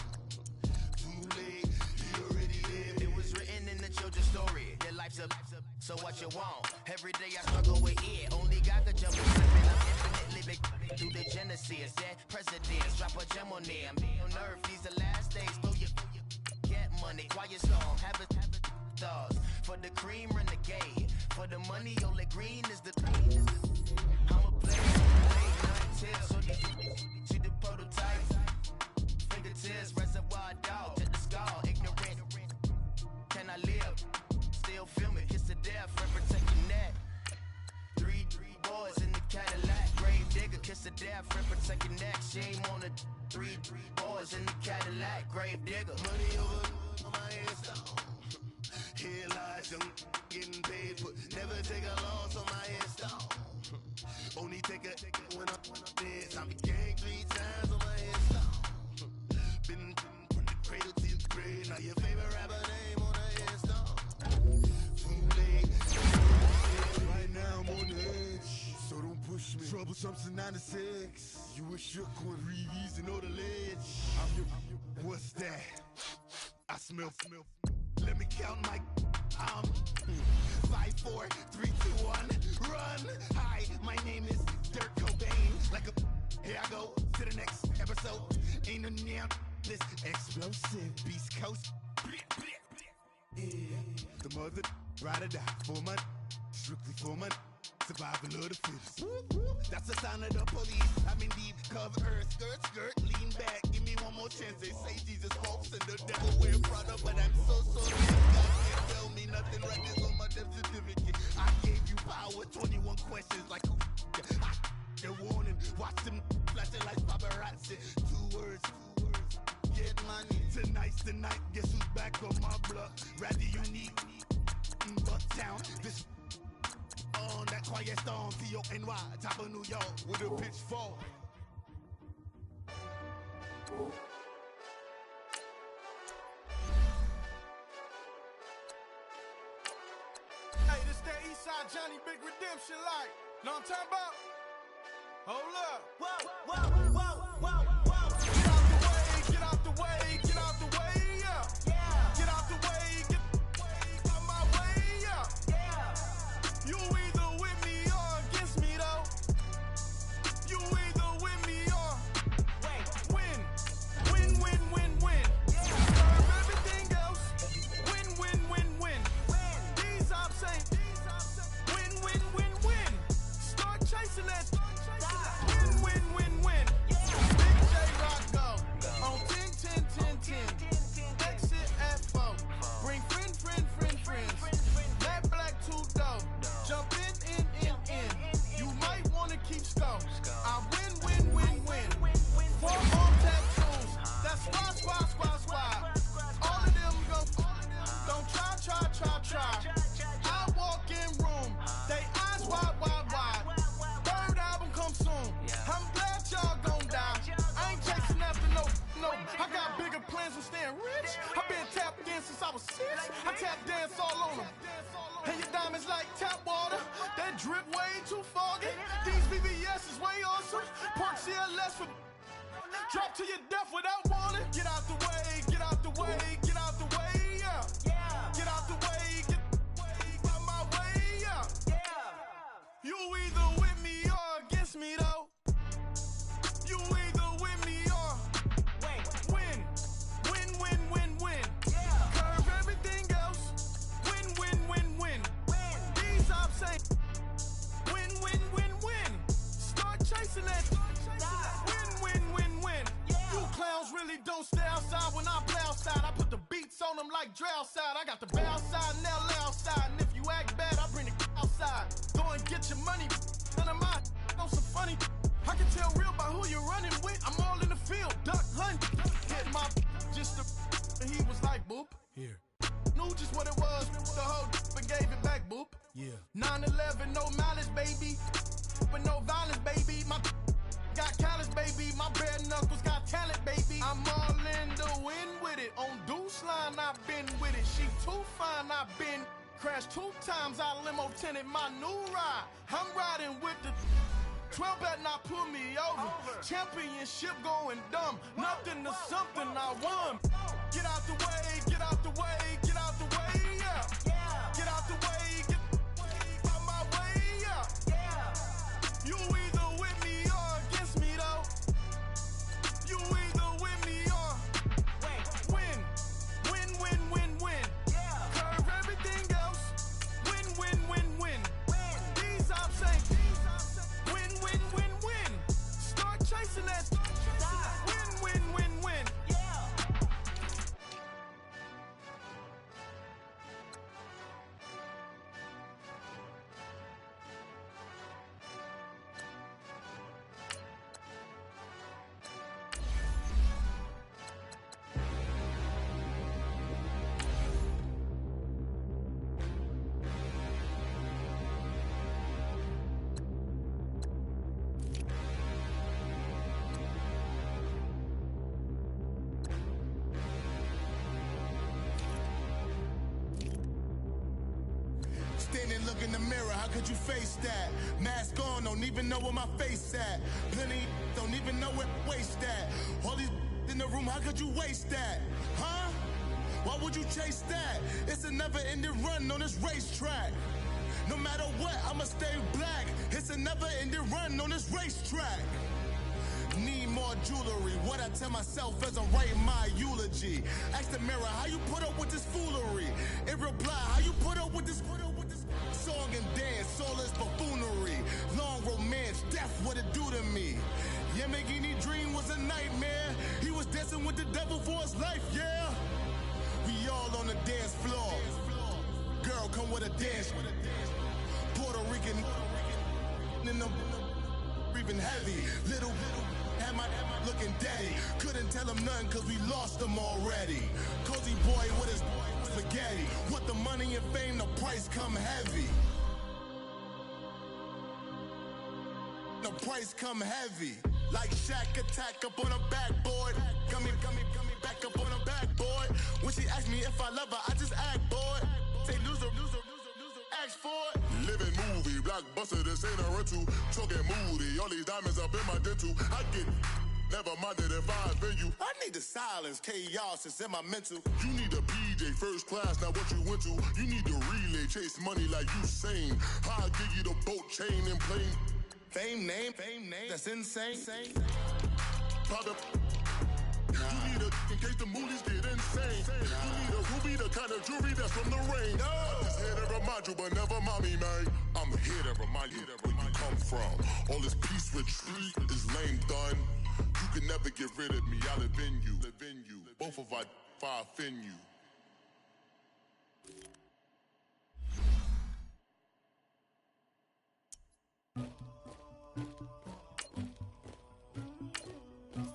Too late, you already lived. It was written in the children's story. Their life's up, so what you want? Every day I struggle with it. Only God could jump and slipping. I'm infinitely big through the genesis. That presidents drop a gem on there. I'm on earth, these the last days. Throw your get money. Quiet storm, have it stars. For the cream, renegade. For the money, only green is the I'm a player, late night till. So you see the prototype. Fingertips, reservoir dog, to the skull, ignorant. Can I live? Still film it, kiss the death, friend protect your neck. 3 boys in the Cadillac, grave digger, kiss the death, friend protect your neck. Shame on the 3 boys in the Cadillac, grave digger. Money over on my ass down. Here lies young, getting paid, but never take a loss on my ass down. Only take a when I'm this. I'm gang 3 times on my ass down. Been from the cradle to the grave. Now your favorite rapper name on the ass down. Too late. Right now I'm on the edge, so don't push me. Trouble something 96. You a shook one, Reeves and know the ledge. What's that? I smell. Let me count my 5, 4, 3, 2, 1, run. Hi, my name is Dirk Cobain. Like a here I go to the next episode. Ain't no damn this explosive Beast Coast. Yeah. The mother ride or die for my strictly for my survival of the fittest. That's the sign of the police. I'm in deep cover earth, skirt, lean back. Give me one more chance. They say Jesus walks and the devil wear Prada, but I'm so damn. God can't tell me nothing. Right this on my death certificate. I gave you power. 21 questions like who? They're warning. Watch them flashing like paparazzi. 2 words. Get money. Tonight's the night. Guess who's back on my block? Rather unique. Bucktown. This. On that quiet storm, T-O-N-Y, top of New York, with a pitchfork. Hey, this that Eastside Johnny Big Redemption like. Know what I'm talking about? Hold up. Whoa. Get out the way, yeah. Get out the way, get out my way, yeah. You either with me or against me, though. You either with me or win. Serve everything else. Win. These ops ain't win. Start chasing that. Win. Big J Rock go on 10. Exit at 4. Bring friends. That black 2 dough. Jump in. You might wanna keep score. I win. 4 more tattoos. That's squad. All of them go. Don't try. I walk in room. They eyes wide. Third album come soon. I'm glad y'all gon' die. I ain't chasing after no. I got bigger plans than staying rich. I been tapped in since I was 6. I tap dance all on them. And your diamonds like tap water. That drip way too far. is way awesome. Park CLS for drop to your death without warning. Get out the way, get out the way, get out the way, yeah. Get out the way, get out my way, yeah. You either with me or against me though. You either with me or win. Win. Curve everything else. Win. These I'm saying. Win. Start chasing that. Win. You clowns really don't stay outside when I play outside. I put the beats on them like Dre outside. I got the bow outside and they'll lay outside. And if you act bad, I bring the outside. Go and get your money. None of my know some funny. I can tell real by who you're running with. I'm all in the field. Duck hunt. Hit my just the and he was like boop. Here. Knew just what it was. The whole and gave it back boop. Yeah. 9/11, no malice, baby. But no violence, baby. My got callous, baby. My bare knuckles got talent, baby. I'm all in the wind with it. On Deuce line, I've been with it. She too fine, I've been crashed 2 times. I limo tinted my new ride. I'm riding with the 12 better not pull me over. Championship going dumb. Nothing to something I won. Get out the way, get out the way, get out the way, yeah. Get out the way, get out my way, yeah. You either with me or against me though. You either with me or win. Curve everything else. Win. These I'm saying. Win. Start chasing that. Win. Standing, look in the mirror, how could you face that? Mask on, don't even know where my face at. Plenty, don't even know where waste at. All these in the room, how could you waste that? Huh? Why would you chase that? It's a never-ending run on this racetrack. No matter what, I'ma stay black. It's a never-ending run on this racetrack. Need more jewelry. What I tell myself as I write my eulogy. Ask the mirror, how you put up with this foolery? It reply, how you put up with this song and dance, all this buffoonery. Long romance, death, what it do to me? Yamagini dream was a nightmare. He was dancing with the devil for his life, yeah. We all on the dance floor. Girl, come with a dance. Puerto Rican in the breathing heavy. Little had my looking daddy. Couldn't tell him nothing cause we lost him already. Cozy boy with his spaghetti. What the money and fame, the price come heavy. The price come heavy. Like Shaq attack up on a backboard. Gummy, back up on a backboard. When she asked me if I love her, I just act bored. Say loser, ask for it. Living movie, blockbuster, this ain't a rental. Talking moody, all these diamonds up in my dental. I get never minded if I offend you. I need the silence, chaos is in my mental. You need a PJ, first class, not what you went to. You need the relay, chase money like you sane. I'll give you the boat, chain, and plane. Fame name, that's insane. Pop up. You need a, in case the movies get insane. You need a ruby, the kind of jewelry that's from the rain. I'm just here to remind you, but never mommy, man. I'm here to remind you where you come from. All this peace retreat is lame done. You can never get rid of me, I live in you. Both of our fire offend you.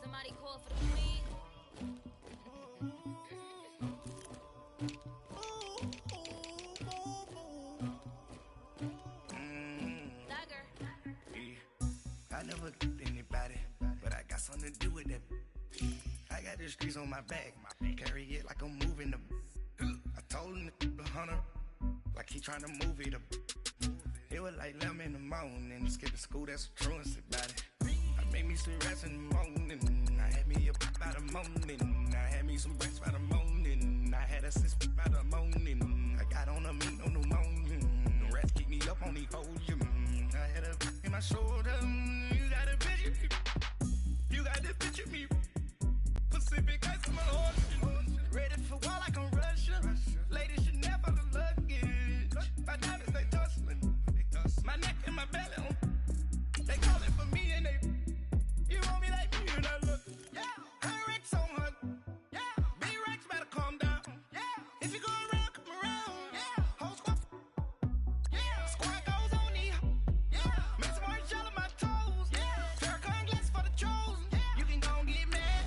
Somebody call for the queen. I never anybody, but I got something to do with that. I got the streets on my back, carry it like I'm moving the. I told him the hunter, like he trying to move it up. It was like 11 in the morning. Skip to school, that's the truancy about it. I made me some rest in the morning. I had me a pop by the morning. I had me some breaks by the morning. I had a sis by the morning. I got on a meat on the morning. The rest keep me up on the podium. I had a in my shoulder. You got a picture. You got this picture me. Pacific ice on my ocean. Ready for war like I'm Russian. Ladies should never the luggage. My diamonds they tussling. My neck and my belly on. They calling for me and they. You want me like me and I look. Yeah. Her Rex on her. Yeah. B-Rex better calm down. Yeah. If you go around, come around. Yeah. Whole squad. Yeah. Squad goes on the. Yeah. Make some orange gel on my toes. Yeah. Terracotta glass for the chosen. Yeah. You can go and get mad.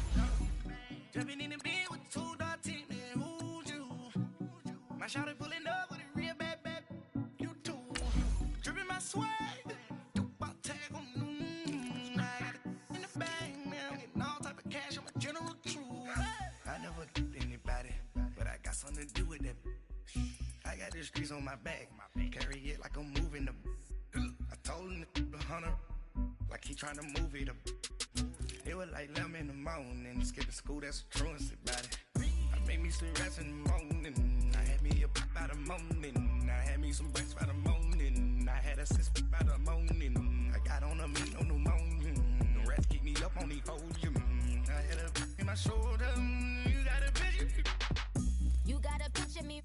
Jumping in the bed with 2 dark teeth, man. Who's you? My shawty pulling up with a real bad. You too. Dripping my swag. Something to do with that. I got the streets on my back. Carry it like I'm moving the. I told him the hunter, like he trying to move it up. It was like 11 in the morning. Skip to school, that's the truancy about it. I made me some rest in the morning. I had me a pop by the morning. I had me some breaks by the morning. I had a sis by the morning. I got on a meat on the morning. The rest keep me up on the podium. I had a in my shoulder. You got a vision. You gotta picture me.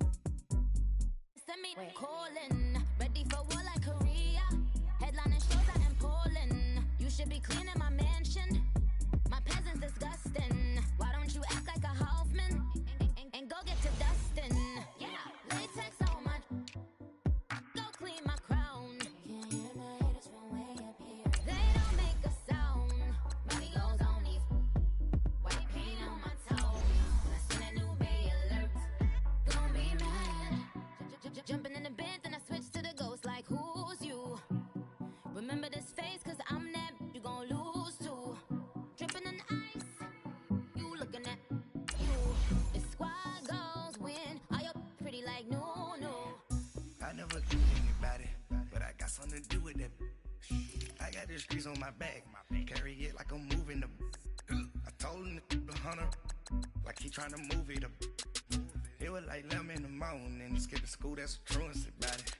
Send me calling. Ready for war like Korea. Headlining shows out in Poland. You should be cleaning my mansion. My peasants disgusting. Why don't you act like a Hoffman and go get to dustin'? Yeah, latex on my. Go clean my crown. Can't hear my haters from way up here. They don't make a sound. Money goes on these. White paint on my toe. When I seen a new Bay alert. Gonna be mad. Jumping in the bed, then I switch to the ghost like who's you? Remember this face, cause I'm that you gon' lose too. Dripping in ice, you looking at you. If squad goes win, are you pretty like no? I never do anybody, but I got something to do with that. I got the streets on my back. Carry it like I'm moving the. I told him the hunter, like he trying to move it up. It was like 11 in the morning. Skip to school, that's the truancy about it.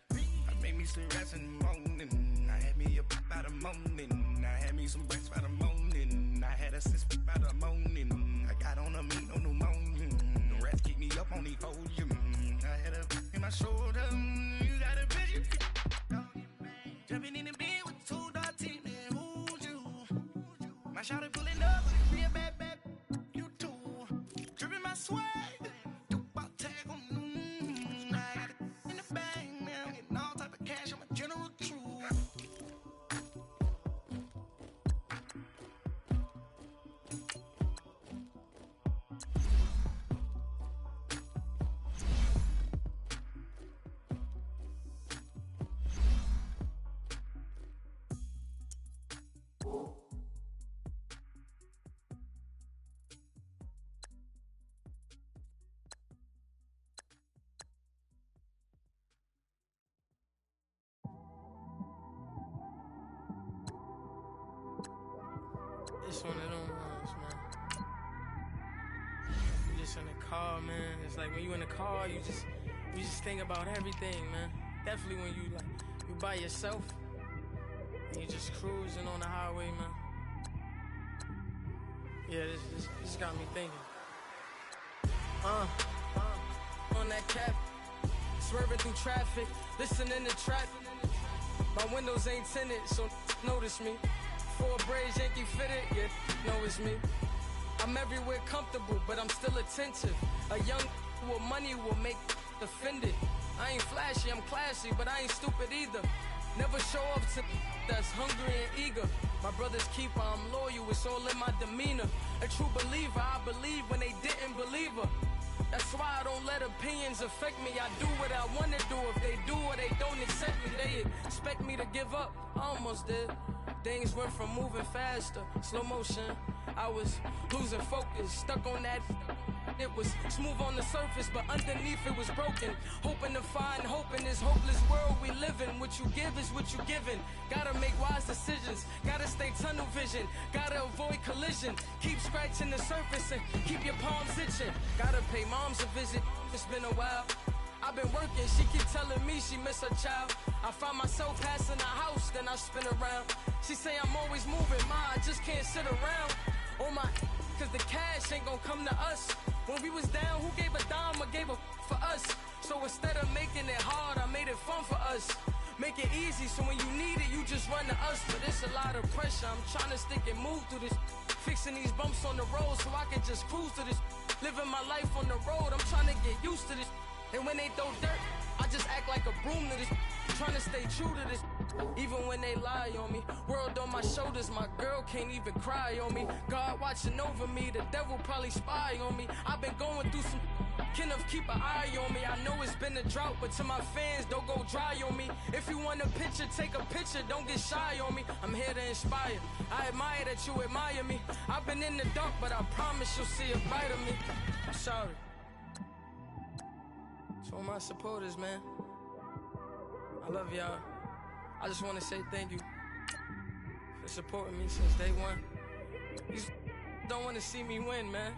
I made me some rest in the morning. I had me a pop by the morning. I had me some breaks by the morning. I had a sis by the morning. I got on a meat on the morning. The rest keep me up on the podium. I had a in my shoulder. You got a vision. Jumping in the bed with 2 dark teeth, man. Who's you? My shawty pulling up with a real bad. You too. Dripping my swag. It's one of them ones, man. You just in the car, man. It's like when you in the car, you just think about everything, man. Definitely when you by yourself and you just cruising on the highway, man. Yeah, this got me thinking. On that cap, swerving through traffic, listening to trap. My windows ain't tinted, so notice me. 4 braids, Yankee fitted, yeah, know it's me. I'm everywhere comfortable, but I'm still attentive. A young with money will make offended. I ain't flashy, I'm classy, but I ain't stupid either. Never show up to that's hungry and eager. My brother's keeper, I'm loyal, it's all in my demeanor. A true believer, I believe when they didn't believe her. That's why I don't let opinions affect me. I do what I want to do. If they do or they don't accept me, they expect me to give up. I almost did. Things went from moving faster, slow motion. I was losing focus, stuck on that. it was smooth on the surface, but underneath it was broken. Hoping to find hope in this hopeless world we live in. What you give is what you given. Gotta make wise decisions. Gotta stay tunnel vision. Gotta avoid collision. Keep scratching the surface and keep your palms itching. Gotta pay moms a visit. It's been a while. I've been working, she keep telling me she miss her child. I find myself passing the house, then I spin around. She say I'm always moving, I just can't sit around. Oh my, cause the cash ain't gonna come to us. When we was down, who gave a dime or gave a for us? So instead of making it hard, I made it fun for us. Make it easy, so when you need it, you just run to us. But it's a lot of pressure, I'm trying to stick and move through this. Fixing these bumps on the road so I can just cruise to this. Living my life on the road, I'm trying to get used to this. And when they throw dirt, I just act like a broom to this. Trying to stay true to this, even when they lie on me. World on my shoulders, my girl can't even cry on me. God watching over me, the devil probably spy on me. I've been going through some, Kenneth keep an eye on me. I know it's been a drought, but to my fans, don't go dry on me. If you want a picture, take a picture, don't get shy on me. I'm here to inspire, I admire that you admire me. I've been in the dark, but I promise you'll see a bright of me. I'm sorry. To all my supporters, man, I love y'all. I just want to say thank you for supporting me since day one. You don't want to see me win, man.